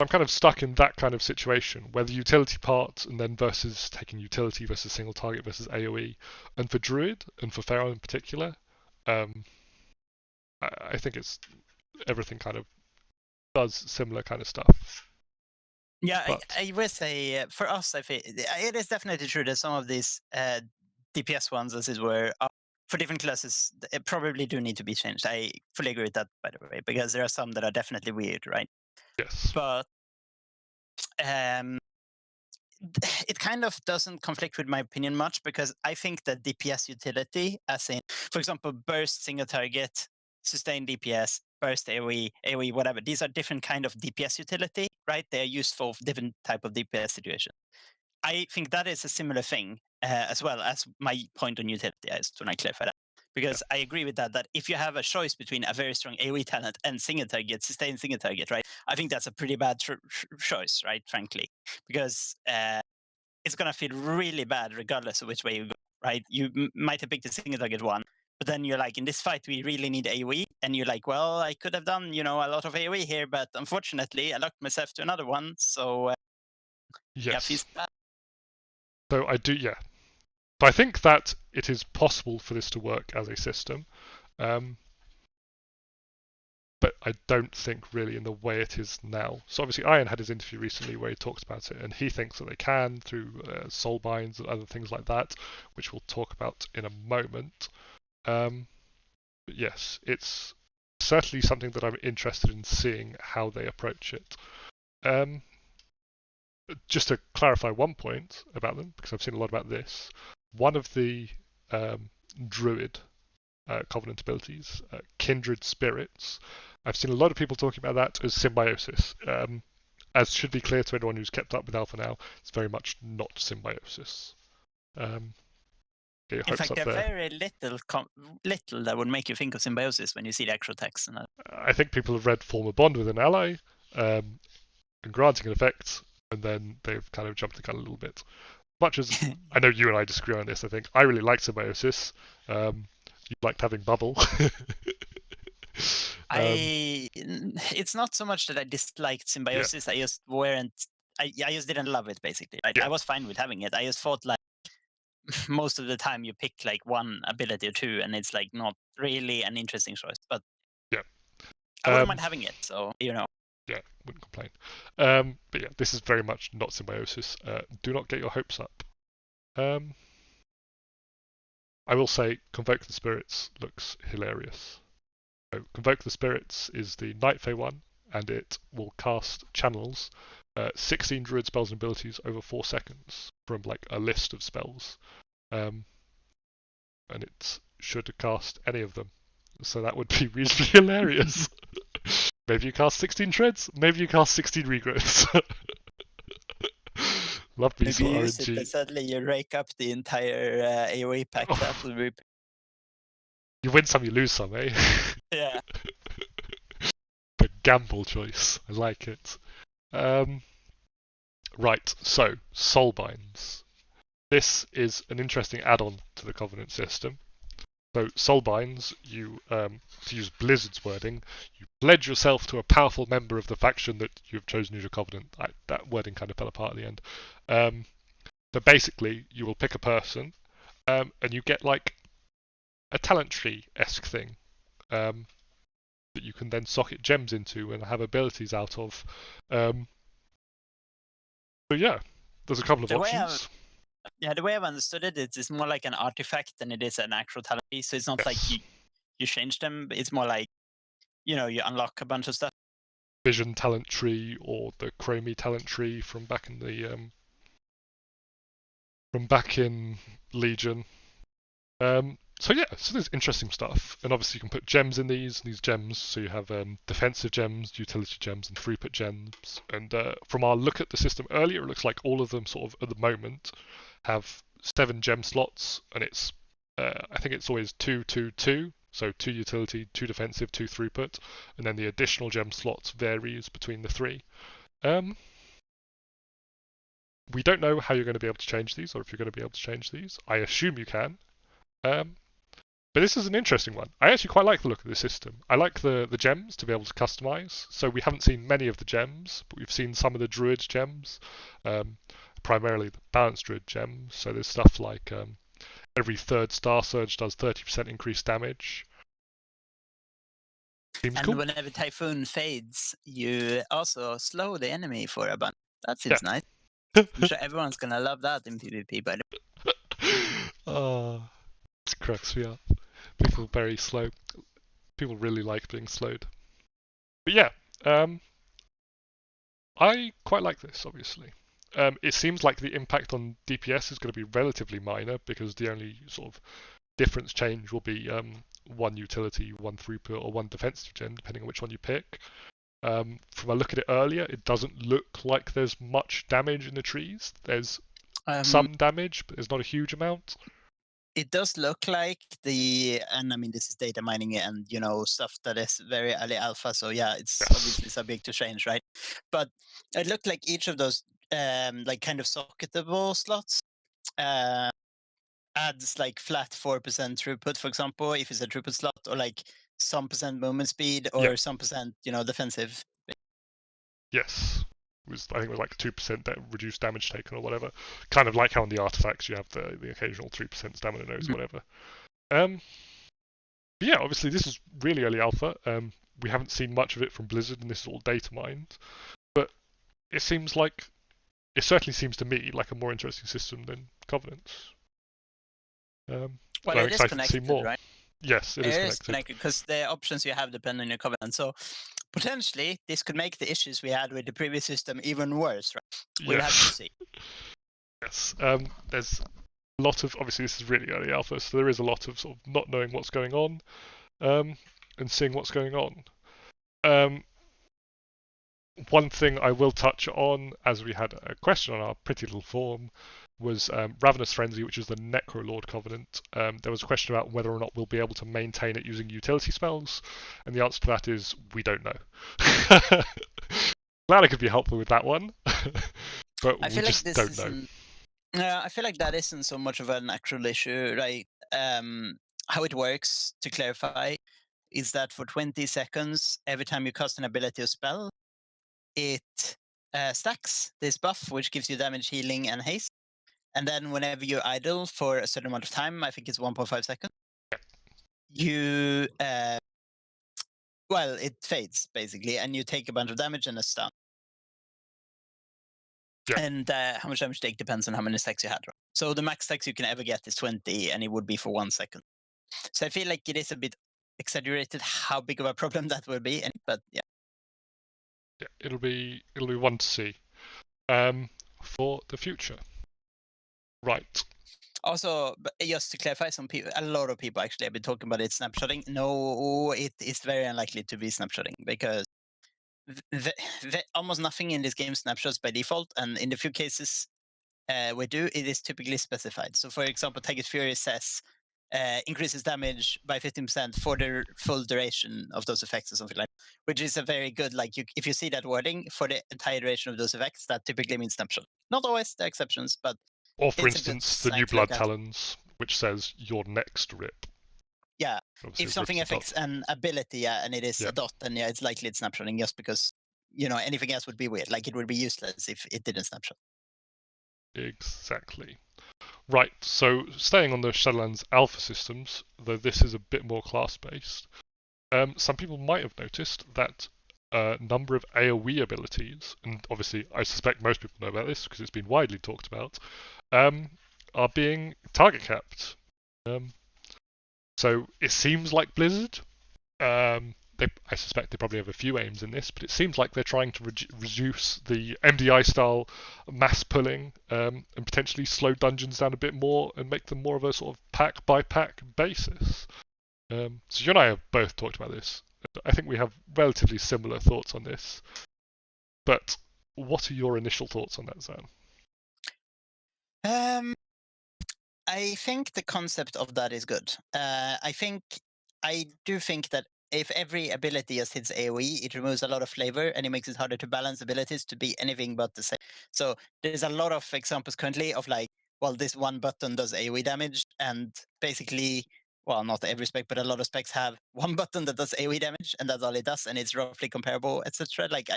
kind of stuck in that kind of situation where the utility part and then versus taking utility versus single target versus AoE. And for Druid and for Feral in particular, I think it's everything kind of does similar kind of stuff. Yeah, But I will say for us, I think it is definitely true that some of these DPS ones, as it were, for different classes, it probably do need to be changed. I fully agree with that, by the way, because there are some that are definitely weird, right? yes, But it kind of doesn't conflict with my opinion much, because I think that DPS utility, as in, for example, burst single target, sustain DPS, burst AoE, whatever, these are different kind of DPS utility, right? They are used for different type of DPS situations. I think that is a similar thing as well as my point on utility. I just want to clarify that. Because I agree with that if you have a choice between a very strong AoE talent and single target, sustain single target, right? I think that's a pretty bad choice, right? Frankly, because it's going to feel really bad regardless of which way you go, right? You might have picked a single target one, but then you're like, in this fight, we really need AoE. And you're like, well, I could have done, a lot of AoE here, but unfortunately, I locked myself to another one. So, yeah, feels bad. So I do, yeah. But I think that it is possible for this to work as a system. But I don't think really in the way it is now. So obviously Ian had his interview recently where he talked about it, and he thinks that they can through soul binds and other things like that, which we'll talk about in a moment. But yes, it's certainly something that I'm interested in seeing how they approach it. Just to clarify one point about them, because I've seen a lot about this, one of the druid covenant abilities, kindred spirits, I've seen a lot of people talking about that as symbiosis. As should be clear to anyone who's kept up with Alpha now, it's very much not symbiosis. In fact, there are very little that would make you think of symbiosis when you see the actual text. I think people have read form a bond with an ally, and granting an effect, and then they've kind of jumped the gun a little bit. Much as I know you and I disagree on this, I think I really like symbiosis. You liked having bubble. It's not so much that I disliked symbiosis. Yeah. I just weren't. I just didn't love it. Basically, right? Yeah. I was fine with having it. I just thought like most of the time you pick like one ability or two, and it's like not really an interesting choice. But yeah, I wouldn't mind having it. So Yeah, wouldn't complain. But yeah, this is very much not symbiosis. Do not get your hopes up. I will say, Convoke the Spirits looks hilarious. So, Convoke the Spirits is the Night Fae one, and it will cast channels 16 druid spells and abilities over 4 seconds from like a list of spells. And it should cast any of them. So that would be reasonably hilarious. Maybe you cast 16 treads, maybe you cast 16 regrowths. Love me some RNG. It, suddenly you rake up the entire AoE pack. Oh. That would be... You win some, you lose some, eh? Yeah. The gamble choice. I like it. Right, so Soulbinds. This is an interesting add-on to the Covenant system. So Soulbinds, you, to use Blizzard's wording, you pledge yourself to a powerful member of the faction that you've chosen as your Covenant. That wording kind of fell apart at the end. So basically, you will pick a person, and you get like a talent tree-esque thing that you can then socket gems into and have abilities out of. So yeah, there's a couple of The way options. the way I've understood it, it's more like an artifact than it is an actual talent tree. So it's not like Yes. you change them. It's more like, you unlock a bunch of stuff. Vision talent tree or the Chromie talent tree from back in Legion. So yeah, so there's interesting stuff, and obviously you can put gems in these gems. So you have defensive gems, utility gems, and throughput gems. And from our look at the system earlier, it looks like all of them sort of at the moment have 7 gem slots, and it's I think it's always 2, 2, 2. So 2 utility, 2 defensive, 2 throughput, and then the additional gem slots varies between the 3. We don't know how you're going to be able to change these, or if you're going to be able to change these. I assume you can. Um, But this is an interesting one. I actually quite like the look of the system. I like the gems to be able to customize. So we haven't seen many of the gems, but we've seen some of the druid gems, primarily the balanced druid gems. So there's stuff like every third star surge does 30% increased damage. Seems And cool. whenever Typhoon fades, you also slow the enemy for a bunch. That seems nice. I'm sure everyone's gonna love that in PvP, by the Oh, it cracks me up. People are very slow. People really like being slowed. But yeah, I quite like this, obviously. It seems like the impact on DPS is going to be relatively minor because the only sort of difference change will be 1 utility, 1 throughput, or 1 defensive gen, depending on which one you pick. From a look at it earlier, it doesn't look like there's much damage in the trees. There's some damage, but there's not a huge amount. It does look like and I mean, this is data mining and stuff that is very early alpha, so yeah, it's obviously subject to change, right? But it looked like each of those like kind of socketable slots adds like flat 4% throughput, for example, if it's a throughput slot, or like some percent movement speed, or some percent defensive. Yes. I think it was like 2% reduced damage taken or whatever. Kind of like how on the artifacts you have the occasional 3% stamina nose or whatever. Yeah, obviously this is really early alpha. We haven't seen much of it from Blizzard, and this is all data mined. But it certainly seems to me like a more interesting system than Covenants. Well, I'm it is excited to see connected, more. right? Yes, it is connected because the options you have depend on your covenant. So potentially, this could make the issues we had with the previous system even worse, right? We'll have to see. Yes. There's a lot of, obviously this is really early alpha, so there is a lot of sort of not knowing what's going on, and seeing what's going on. One thing I will touch on, as we had a question on our pretty little form, was Ravenous Frenzy, which is the Necrolord Covenant. There was a question about whether or not we'll be able to maintain it using utility spells, and the answer to that is we don't know. Glad I could be helpful with that one, but we just don't know. I feel like that isn't so much of an actual issue, right? How it works, to clarify, is that for 20 seconds, every time you cast an ability or spell, it stacks this buff, which gives you damage, healing, and haste. And then whenever you're idle for a certain amount of time, I think it's 1.5 seconds, you it fades basically, and you take a bunch of damage and a stun. And how much damage you take depends on how many stacks you had. Right? So the max stacks you can ever get is 20, and it would be for 1 second. So I feel like it is a bit exaggerated how big of a problem that will be, but yeah. Yeah, it'll be one to see for the future. Right. Also, just to clarify, a lot of people actually have been talking about it snapshotting. No, it is very unlikely to be snapshotting because almost nothing in this game snapshots by default, and in the few cases we do, it is typically specified. So, for example, Tiger's Fury says increases damage by 15% for the full duration of those effects or something like that, which is a very good, like, if you see that wording for the entire duration of those effects, that typically means snapshot. Not always, there are exceptions, but Or, for it's a good instance, the sign new to look Blood at. Talons, which says your next rip. Yeah, Obviously, if it something rips a dot. affects an ability, yeah, and it is Yeah. a dot, then yeah, it's likely it's snapshotting just because, you know, anything else would be weird. Like, it would be useless if it didn't snapshot. Exactly. Right, so staying on the Shadowlands alpha systems, though this is a bit more class-based, some people might have noticed that a number of AoE abilities, and obviously I suspect most people know about this because it's been widely talked about, are being target capped. So it seems like Blizzard, I suspect they probably have a few aims in this, but it seems like they're trying to reduce the MDI style mass pulling and potentially slow dungeons down a bit more and make them more of a sort of pack by pack basis. So you and I have both talked about this. I think we have relatively similar thoughts on this. But what are your initial thoughts on that, Zan? I think the concept of that is good. I do think that if every ability just hits AoE, it removes a lot of flavor and it makes it harder to balance abilities to be anything but the same. So there's a lot of examples currently of like, well, this one button does AoE damage, and basically, well, not every spec, but a lot of specs have one button that does AoE damage, and that's all it does, and it's roughly comparable, etc. Like,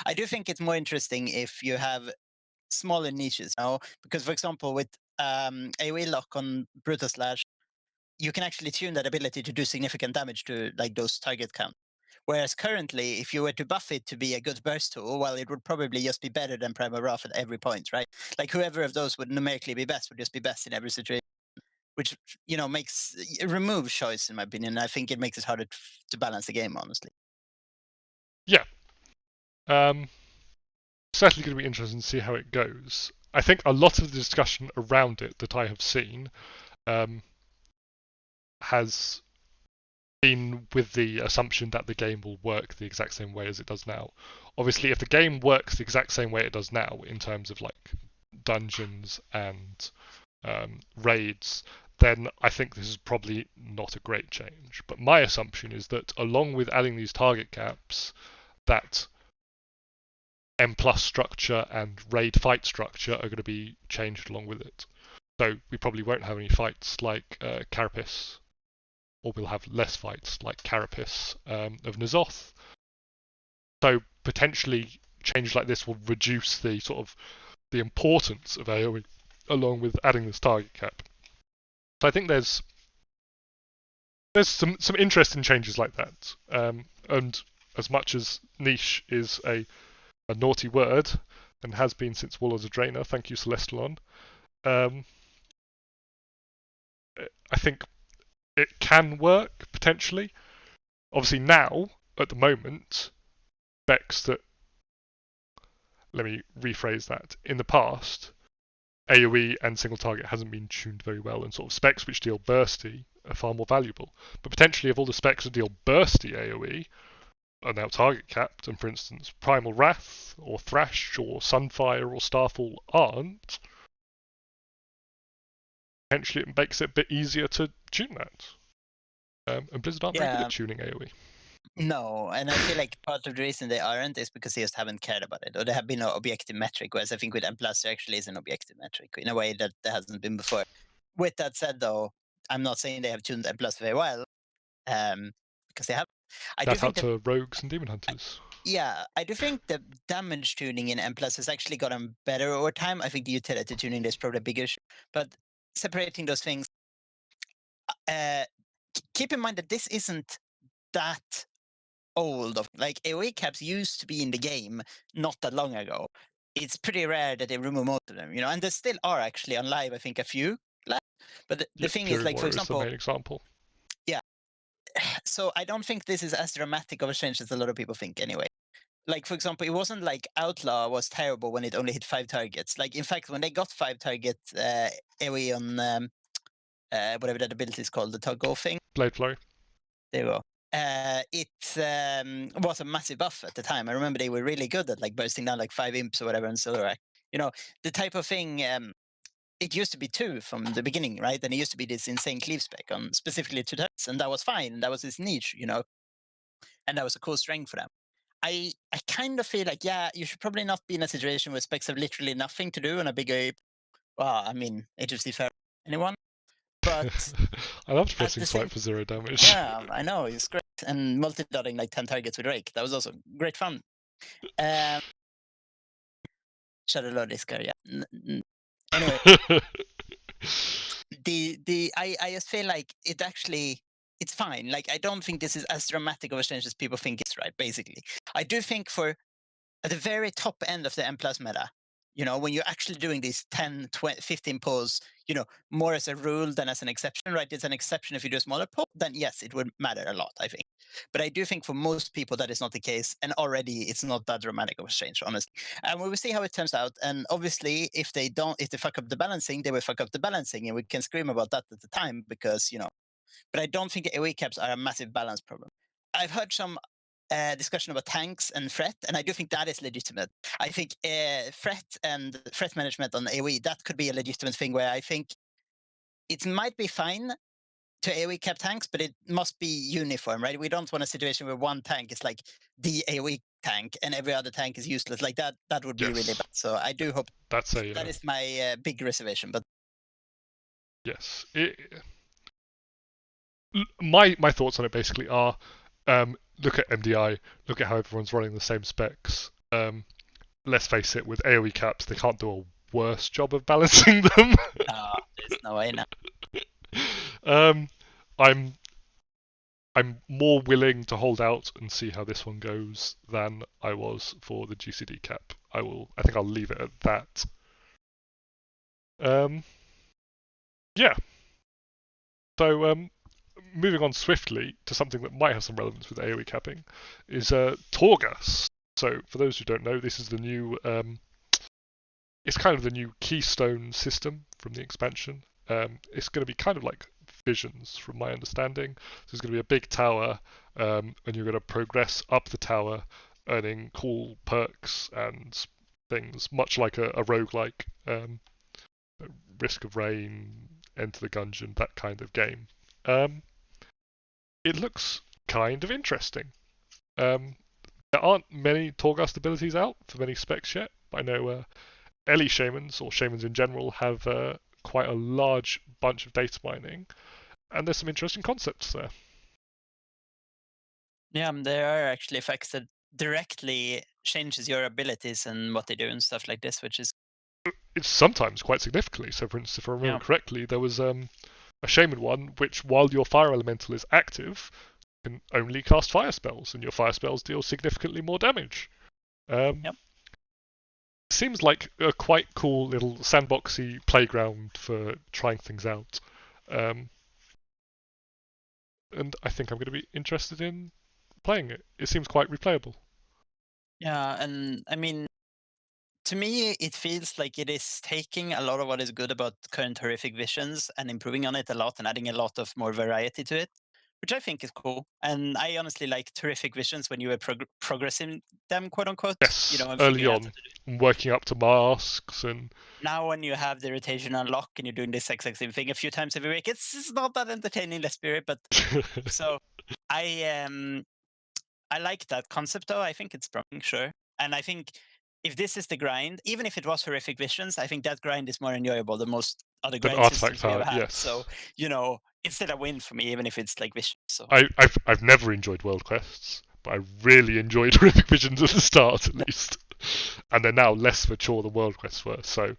I do think it's more interesting if you have smaller niches now, because for example, with AoE lock on Brutal Slash, you can actually tune that ability to do significant damage to like those target count. Whereas currently, if you were to buff it to be a good burst tool, well, it would probably just be better than Primal Wrath at every point, right? Like, whoever of those would numerically be best would just be best in every situation, which, you know, it removes choice, in my opinion. I think it makes it harder to balance the game, honestly. Yeah. Certainly going to be interesting to see how it goes. I think a lot of the discussion around it that I have seen has been with the assumption that the game will work the exact same way as it does now. Obviously, if the game works the exact same way it does now in terms of like dungeons and raids, then I think this is probably not a great change. But my assumption is that along with adding these target caps, that M plus structure and raid fight structure are going to be changed along with it. So we probably won't have any fights like Carapace, or we'll have less fights like Carapace of N'Zoth. So potentially changes like this will reduce the sort of the importance of AoE along with adding this target cap. So I think there's some interesting changes like that. And as much as niche is a naughty word and has been since Warlords of Draenor, thank you Celestalon, I think it can work potentially. Obviously now, at the moment, specs that, let me rephrase that, in the past, AoE and single target hasn't been tuned very well, and sort of specs which deal bursty are far more valuable. But potentially, if all the specs that deal bursty AoE are now target capped, and for instance, Primal Wrath or Thrash or Sunfire or Starfall aren't, potentially it makes it a bit easier to tune that. And Blizzard aren't very good at tuning AoE. No, and I feel like part of the reason they aren't is because they just haven't cared about it, or there have been no objective metric, whereas I think with M+, there actually is an objective metric in a way that there hasn't been before. With that said, though, I'm not saying they have tuned M+ very well, because they have. I do Shout out think that, to Rogues and Demon Hunters. yeah, I do think the damage tuning in M+ has actually gotten better over time. I think the utility tuning is probably a big issue, but separating those things, keep in mind that this isn't that old. Of like, AoE caps used to be in the game not that long ago. It's pretty rare that they remove most of them, you know, and there still are actually on live, I think, a few left. But the thing is, Fury like, for Warrior is the example, main example. yeah. So I don't think this is as dramatic of a change as a lot of people think anyway. Like, for example, it wasn't like Outlaw was terrible when it only hit 5 targets. Like, in fact, when they got 5 target AoE on whatever that ability is called, the toggle thing. Blade Flurry. There you go. It was a massive buff at the time. I remember they were really good at like bursting down like 5 imps or whatever in Silverac. You know, the type of thing it used to be 2 from the beginning, right? And it used to be this insane cleave spec on specifically 2 turrets, and that was fine. That was his niche, and that was a cool strength for them. I kind of feel like, yeah, you should probably not be in a situation where specs have literally nothing to do on a bigger. Well, I mean, HFC fair anyone, but I loved at pressing the swipe same, for 0 damage. yeah, I know it's great, and multi-dotting like 10 targets with Rake, that was also great fun. Um, Shadow Discar, yeah. Anyway, I just feel like it's fine. Like, I don't think this is as dramatic of a change as people think it's, right? Basically, I do think for at the very top end of the M plus meta, when you're actually doing these 10, 20, 15 pulls, more as a rule than as an exception, right? It's an exception if you do a smaller pull, then yes, it would matter a lot, I think. But I do think for most people that is not the case, and already it's not that dramatic of a change, honestly. And we will see how it turns out. And obviously, if they fuck up the balancing, they will fuck up the balancing, and we can scream about that at the time because, but I don't think AoE caps are a massive balance problem. I've heard some discussion about tanks and threat, and I do think that is legitimate. I think threat management on AoE, that could be a legitimate thing where I think it might be fine to AoE cap tanks, but it must be uniform, right? We don't want a situation where one tank is like the AoE tank and every other tank is useless. Like that would be really Yes. bad. So I do hope That's that is my big reservation. But yes. My thoughts on it basically are, look at MDI, look at how everyone's running the same specs. Let's face it, with AoE caps, they can't do a worse job of balancing them. there's no way now. I'm I'm more willing to hold out and see how this one goes than I was for the GCD cap. I think I'll leave it at that. Yeah. So moving on swiftly to something that might have some relevance with AoE capping is Torghast. So for those who don't know, this is the new. It's kind of the new keystone system from the expansion. It's going to be kind of like Visions, from my understanding. So it's going to be a big tower, and you're going to progress up the tower, earning cool perks and things, much like a roguelike, Risk of Rain, Enter the Gungeon, that kind of game. It looks kind of interesting. There aren't many Torghast abilities out for many specs yet, but I know Ellie shamans, or shamans in general, have quite a large bunch of data mining, and there's some interesting concepts there. Yeah, there are actually effects that directly changes your abilities and what they do and stuff like this, which is It's sometimes quite significantly. So, for instance, if I remember correctly, there was a shaman one which, while your fire elemental is active, can only cast fire spells, and your fire spells deal significantly more damage. Yep. Seems like a quite cool little sandboxy playground for trying things out. And I think I'm going to be interested in playing it. It seems quite replayable. Yeah, and I mean, to me, it feels like it is taking a lot of what is good about current Horrific Visions and improving on it a lot and adding a lot of more variety to it, which I think is cool. And I honestly like Terrific Visions when you were progressing them, quote unquote. Yes, And early figuring out on, what to do. working up to masks and. Now, when you have the rotation unlock and you're doing this exact same thing a few times every week, it's not that entertaining, let's be real. But so I like that concept, though. I think it's promising, sure. And I think if this is the grind, even if it was Horrific Visions, I think that grind is more enjoyable than most other An grind artifact systems we tower, ever had. yes. So, it's still a win for me, even if it's like Visions. So I've never enjoyed world quests, but I really enjoyed Horrific Visions at the start, at least. And they're now less mature than world quests were. So,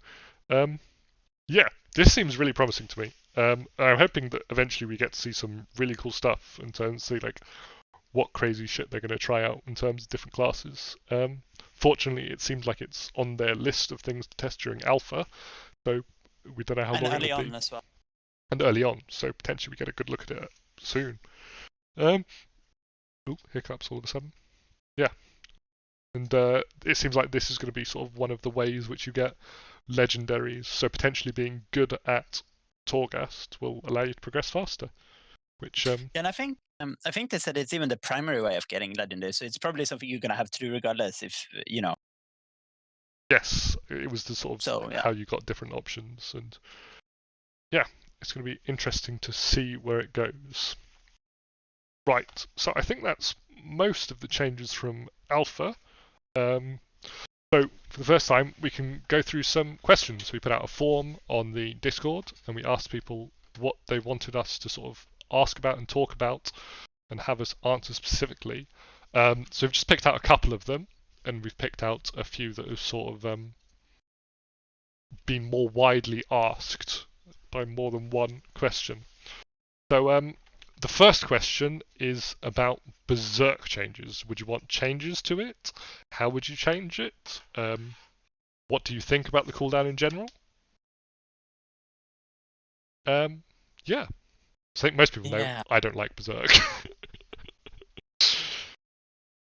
yeah, this seems really promising to me. I'm hoping that eventually we get to see some really cool stuff in terms of like what crazy shit they're going to try out in terms of different classes. Fortunately, it seems like it's on their list of things to test during alpha, so we don't know how long early it'll on be. as well. And early on, so potentially we get a good look at it soon. Ooh, hiccups all of a sudden. Yeah. And it seems like this is going to be sort of one of the ways which you get legendaries, so potentially being good at Torghast will allow you to progress faster. Which and I think they said it's even the primary way of getting legendary, so it's probably something you're gonna have to do regardless. If Yes, it was the sort of So yeah. how you got different options, and yeah, it's going to be interesting to see where it goes. Right, so I think that's most of the changes from Alpha. So for the first time, we can go through some questions. We put out a form on the Discord, and we asked people what they wanted us to sort of ask about and talk about, and have us answer specifically. So we've just picked out a couple of them, and we've picked out a few that have sort of been more widely asked by more than one question. So the first question is about Berserk changes. Would you want changes to it? How would you change it? What do you think about the cooldown in general? Yeah. I think most people know Yeah. I don't like Berserk.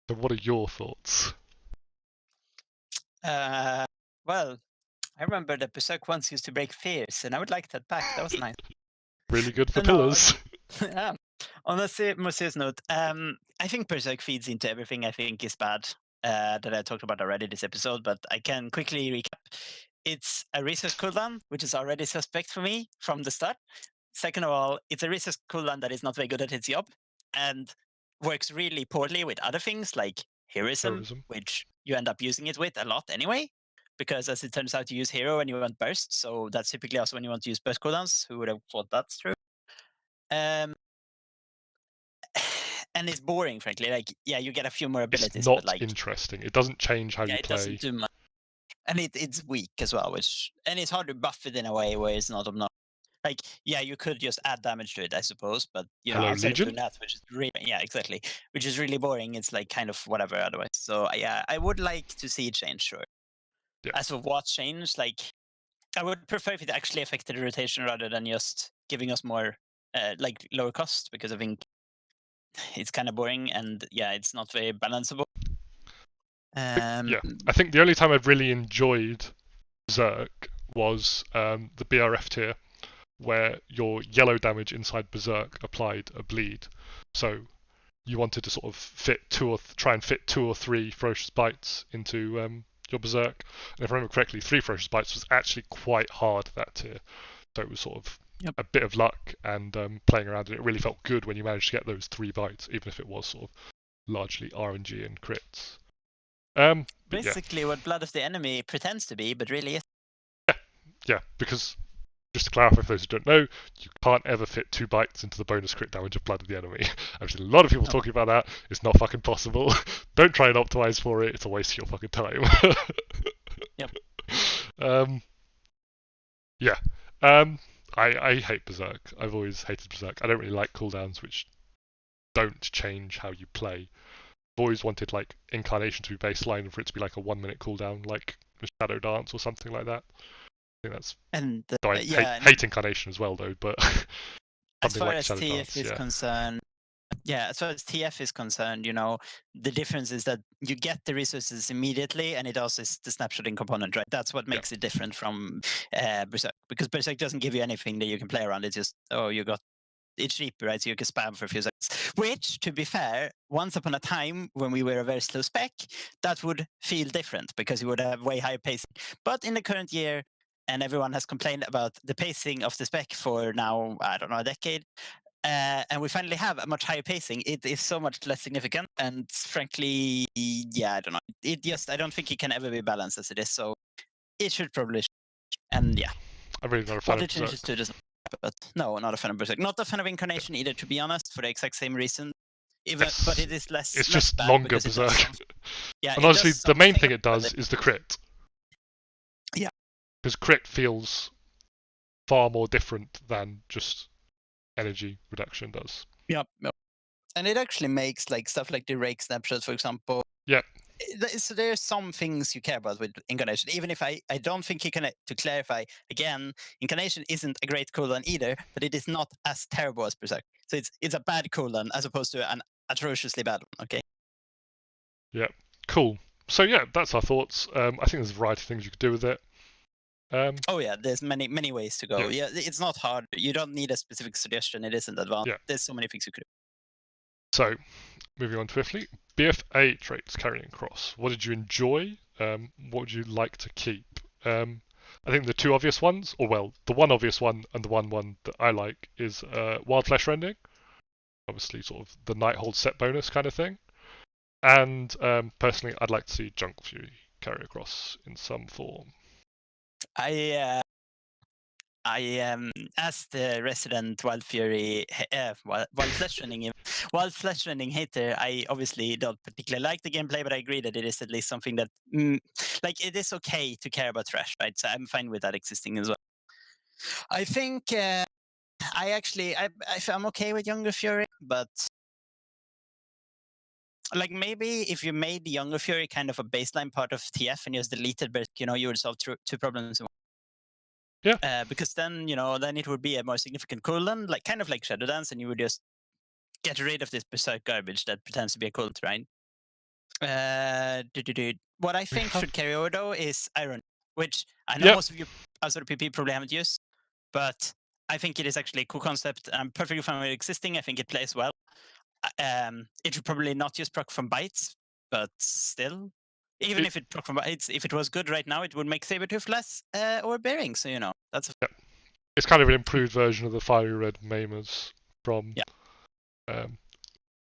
So what are your thoughts? Well, I remember that Berserk once used to break fears, and I would like that back. That was nice. Really good for No, pillars. yeah. On a more serious note, I think Berserk feeds into everything I think is bad that I talked about already this episode, but I can quickly recap. It's a resource cooldown, which is already suspect for me from the start. Second of all, it's a resource cooldown that is not very good at its job and works really poorly with other things like heroism, which you end up using it with a lot anyway. Because as it turns out, you use hero and you want burst, so that's typically also when you want to use burst cooldowns. Who would have thought that's true? Um, and it's boring, frankly. Like, yeah, you get a few more abilities, It's not but like, interesting. It doesn't change how you it play. doesn't do much. And it's weak as well, and it's hard to buff it in a way where it's not obnoxious. Like, yeah, you could just add damage to it, I suppose, but you know, Hello, outside of Legion? doing that, which is really, yeah, exactly, which is really boring. It's like kind of whatever otherwise. So yeah, I would like to see it change, sure. Yeah. As for what changed, like, I would prefer if it actually affected the rotation rather than just giving us more, like lower cost, because I think it's kind of boring and yeah, it's not very balanceable. Yeah, I think the only time I've really enjoyed Berserk was the BRF tier, where your yellow damage inside Berserk applied a bleed. So you wanted to sort of try and fit 2 or 3 Ferocious Bites into your Berserk. And if I remember correctly, 3 Ferocious Bites was actually quite hard that tier. So it was sort of a bit of luck and playing around, and it really felt good when you managed to get those 3 bites, even if it was sort of largely RNG and crits. Basically, what Blood of the Enemy pretends to be, but really is. Yeah, because just to clarify for those who don't know, you can't ever fit 2 bites into the bonus crit damage of Blood of the Enemy. I've seen a lot of people talking about that. It's not fucking possible. Don't try and optimize for it. It's a waste of your fucking time. Yeah. I hate Berserk. I've always hated Berserk. I don't really like cooldowns which don't change how you play. I've always wanted like Incarnation to be baseline and for it to be like a 1-minute cooldown, like Shadow Dance or something like that. I think that's. So I hate Incarnation as well, though. But as far like as Shadow TF Dance, is concerned, yeah, as far as TF is concerned, you know, the difference is that you get the resources immediately, and it also is the snapshotting component, right? That's what makes it different from Berserk, because Berserk doesn't give you anything that you can play around. It's just, oh, you got. It's cheaper, right? So you can spam for a few seconds. Which, to be fair, once upon a time when we were a very slow spec, that would feel different because you would have way higher pacing. But in the current year, and everyone has complained about the pacing of the spec for now, I don't know, a decade. And we finally have a much higher pacing. It is so much less significant, and frankly, yeah, I don't know. I don't think it can ever be balanced as it is. So it should probably, and yeah. I'm really not a fan what of it changes to doesn't. But no, not a fan of Berserk. Not a fan of Incarnation either, to be honest, for the exact same reason. But it is less. It's less just bad longer Berserk. Yeah, and honestly, the main thing it does is the crit. Yeah. Because crit feels far more different than just energy reduction does. Yep. And it actually makes like stuff like the rake snapshots, for example. Yeah. So there's some things you care about with Incarnation, even if I don't think you can. To clarify again, Incarnation isn't a great cooldown either, but it is not as terrible as Berserk. So it's a bad cooldown as opposed to an atrociously bad one. Okay. Yeah. Cool. So yeah, that's our thoughts. I think there's a variety of things you could do with it. Oh yeah, there's many ways to go. Yeah, it's not hard. You don't need a specific suggestion. It isn't advanced. Yeah. There's so many things you could do. So, moving on swiftly, BFA traits carrying cross. What did you enjoy? what would you like to keep? I think the two obvious ones, or well, the one obvious one and the one that I like is Wild Flesh Rending. Obviously, sort of the Nighthold set bonus kind of thing. And personally, I'd like to see Jungle Fury carry across in some form. As the resident Wild Fury, Wild Flesh Rending hater, I obviously don't particularly like the gameplay, but I agree that it is at least something that, like, it is okay to care about trash, right? So I'm fine with that existing as well. I think I'm okay with Younger Fury, but like maybe if you made the Younger Fury kind of a baseline part of TF and you just deleted, but you would solve two problems. Yeah. Because then then it would be a more significant cooldown, like kind of like Shadowlands, and you would just get rid of this berserk garbage that pretends to be a cult, right? What I think should carry over though is Iron, which I know most of you outside of PP probably haven't used, but I think it is actually a cool concept. I'm perfectly fine with existing. I think it plays well. It should probably not use proc from bites, but still, even if it proc from bites, if it was good right now, it would make Sabertooth less overbearing. So that's it's kind of an improved version of the Fiery Red Maimers from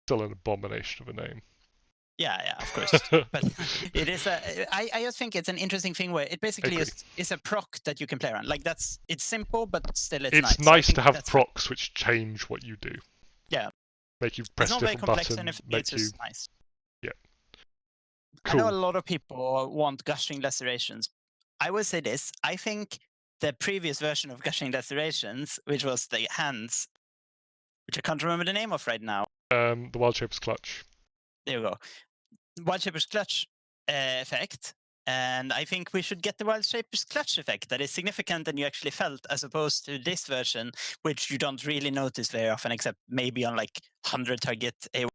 still an abomination of a name. Yeah, of course. But it is I just think it's an interesting thing where it basically is a proc that you can play around. Like it's simple, but still it's nice. It's nice to have procs which change what you do. Yeah. Make you press different buttons. It's just nice. Yeah. Cool. I know a lot of people want Gushing Lacerations. I will say this. I think the previous version of Gushing Lacerations, which was the hands, which I can't remember the name of right now. The Wild Shaper's Clutch. There you go. Wild Shaper's Clutch effect. And I think we should get the Wild Shaper's Clutch effect that is significant and you actually felt, as opposed to this version, which you don't really notice very often, except maybe on like 100 target AoE.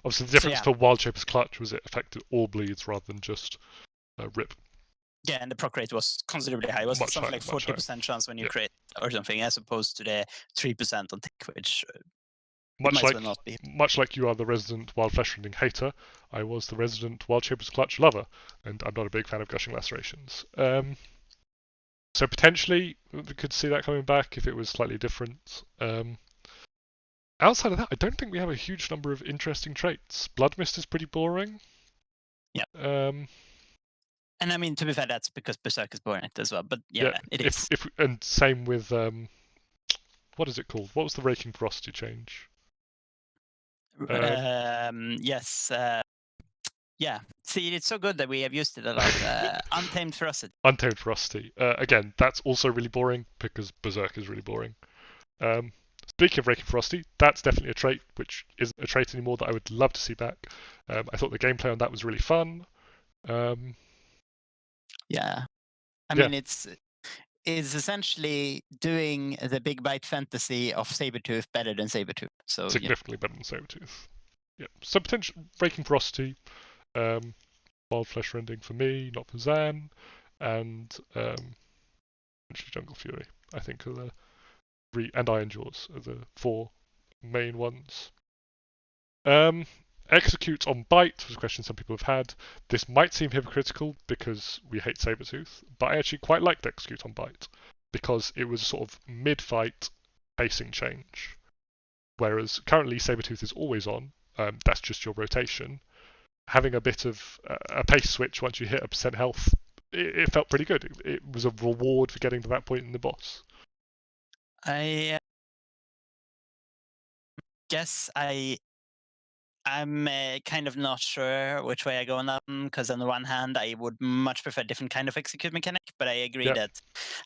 Obviously, the difference to Wild Shaper's Clutch was it affected all bleeds rather than just rip. Yeah, and the proc rate was considerably high. It was something like 40% chance when you crit or something, as opposed to the 3% on tick, which much like you are the resident Wild Flesh Rending hater, I was the resident Wild Shaper's Clutch lover, and I'm not a big fan of Gushing Lacerations. So potentially we could see that coming back if it was slightly different. Outside of that, I don't think we have a huge number of interesting traits. Blood Mist is pretty boring. Yeah. And I mean, to be fair, that's because Berserk is boring as well. But it is. And same with what is it called? What was the Raking Ferocity change? Yes. Yeah. See, it's so good that we have used it a lot. Untamed Ferocity. Untamed Ferocity. Again, that's also really boring because Berserk is really boring. Speaking of Raking Ferocity, that's definitely a trait which isn't a trait anymore that I would love to see back. I thought the gameplay on that was really fun. Yeah. I mean, it's essentially doing the big bite fantasy of Sabertooth better than Sabertooth. So significantly better than Sabertooth. Yeah. So potential Raking Ferocity, Wild Flesh Rending for me, not for Zan, and potentially Jungle Fury. I think are the and Iron Jaws are the four main ones. Execute on bite was a question some people have had. This might seem hypocritical because we hate Sabertooth, but I actually quite liked execute on bite because it was a sort of mid-fight pacing change. Whereas currently Sabertooth is always on, that's just your rotation. Having a bit of a pace switch once you hit a % health, it felt pretty good. It was a reward for getting to that point in the boss. I guess I'm kind of not sure which way I go on that, because on the one hand, I would much prefer a different kind of execute mechanic, but I agree that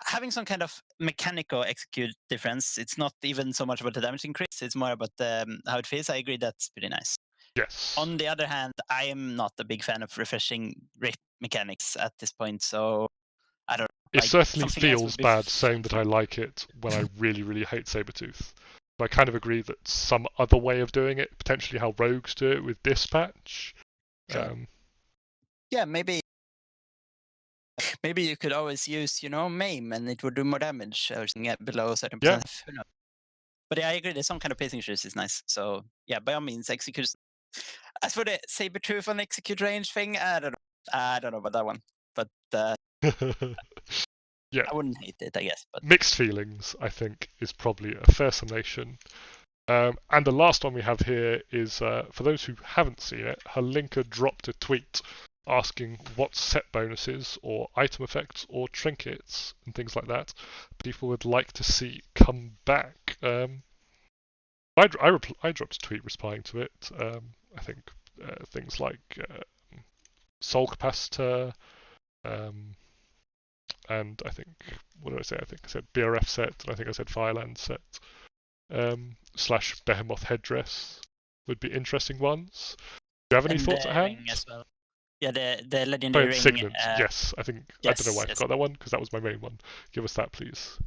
having some kind of mechanical execute difference, it's not even so much about the damage increase, it's more about how it feels. I agree that's pretty nice. Yes. On the other hand, I am not a big fan of refreshing rip mechanics at this point, so I don't know. It certainly feels bad saying that I like it when I really, really hate Sabertooth. But I kind of agree that some other way of doing it, potentially how rogues do it with Dispatch. Sure. Yeah, maybe you could always use, Maim, and it would do more damage or something below a certain percent. Yeah. But yeah, I agree. There's some kind of pacing issues is nice. So yeah, by all means, execute. As for the Sabertooth on execute range thing, I don't know. I don't know about that one, but Yeah, I wouldn't hate it, I guess. But mixed feelings, I think, is probably a fair summation. And the last one we have here is, for those who haven't seen it, Halinka dropped a tweet asking what set bonuses or item effects or trinkets and things like that people would like to see come back. I dropped a tweet responding to it. I think things like soul capacitor, and I think, what did I say? I think I said BRF set, and I think I said Fireland set, / Behemoth headdress would be interesting ones. Do you have any thoughts at hand? ring as well. Yeah, the Oh, legendary ring. Signet, yes. I think, I don't know why I Yes. forgot that one, because that was my main one. Give us that, please.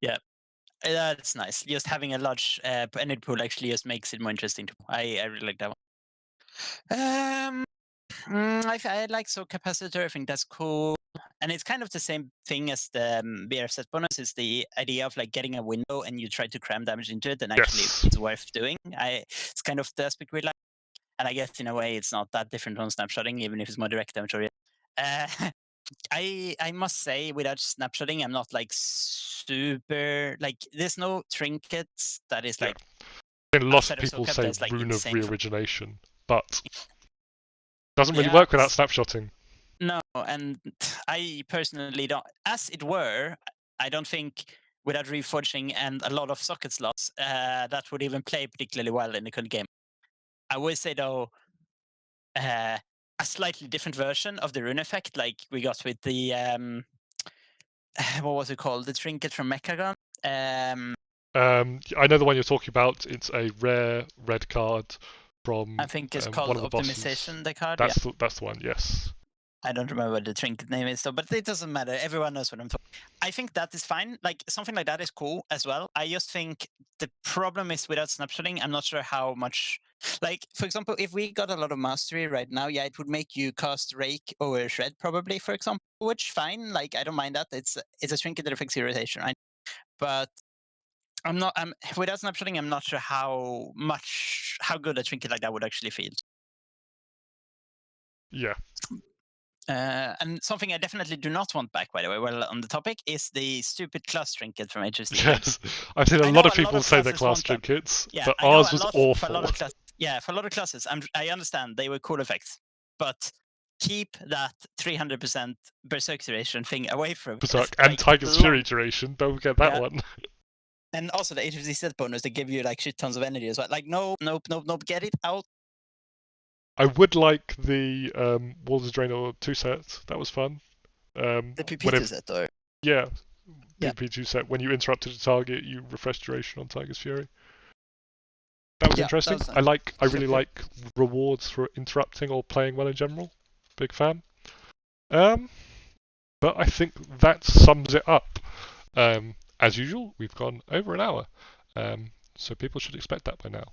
Yeah, that's nice. Just having a large energy pool actually just makes it more interesting. I really like that one. I like Soul Capacitor. I think that's cool. And it's kind of the same thing as the BR set bonus. Is the idea of like getting a window and you try to cram damage into it, and actually Yes. it's worth doing. It's kind of the aspect we like. And I guess in a way it's not that different from snapshotting, even if it's more direct damage oriented. I must say, without snapshotting, I'm not like super like. There's no trinkets that is like. A lot of outside of Soul people Cap say that's, like, Rune of insane for- Reorigination, but doesn't really Yeah, work without snapshotting. No, and I personally don't. As it were, I don't think without reforging and a lot of socket slots, that would even play particularly well in the current game. I would say though, a slightly different version of the rune effect, like we got with the what was it called? The trinket from Mechagon. I know the one you're talking about. It's a rare red card from I think it's one called of the Optimization. bosses. The card. That's the one. Yes. I don't remember what the trinket name is, though, but it doesn't matter. Everyone knows what I'm talking. I think that is fine. Like something like that is cool as well. I just think the problem is without snapshotting, I'm not sure how much. Like for example, if we got a lot of mastery right now, yeah, it would make you cast Rake over Shred probably, for example, which fine. Like I don't mind that. It's a trinket that affects your rotation, right? But I'm not. I'm without snapshotting. I'm not sure how good a trinket like that would actually feel. Yeah. And something I definitely do not want back, by the way, while on the topic, is the stupid class trinket from HFC. Yes, I've seen a lot of people say they're class trinkets, but ours was awful. For a lot of classes, I understand they were cool effects, but keep that 300% Berserk duration thing away from Berserk it. and Tiger's Fury duration, don't forget that one. And also the HFC set bonus, they give you like shit tons of energy as well. Like, nope, get it out. I would like the Walls of Draenor 2 set. That was fun. The PP2 set, though. Yeah, PP2 set. When you interrupted a target, you refresh duration on Tiger's Fury. That was interesting. That was I really like rewards for interrupting or playing well in general. Big fan. But I think that sums it up. As usual, we've gone over an hour. So people should expect that by now.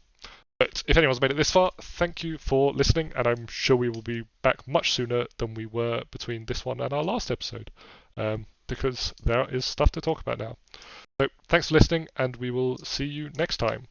But if anyone's made it this far, thank you for listening, and I'm sure we will be back much sooner than we were between this one and our last episode, because there is stuff to talk about now. So thanks for listening, and we will see you next time.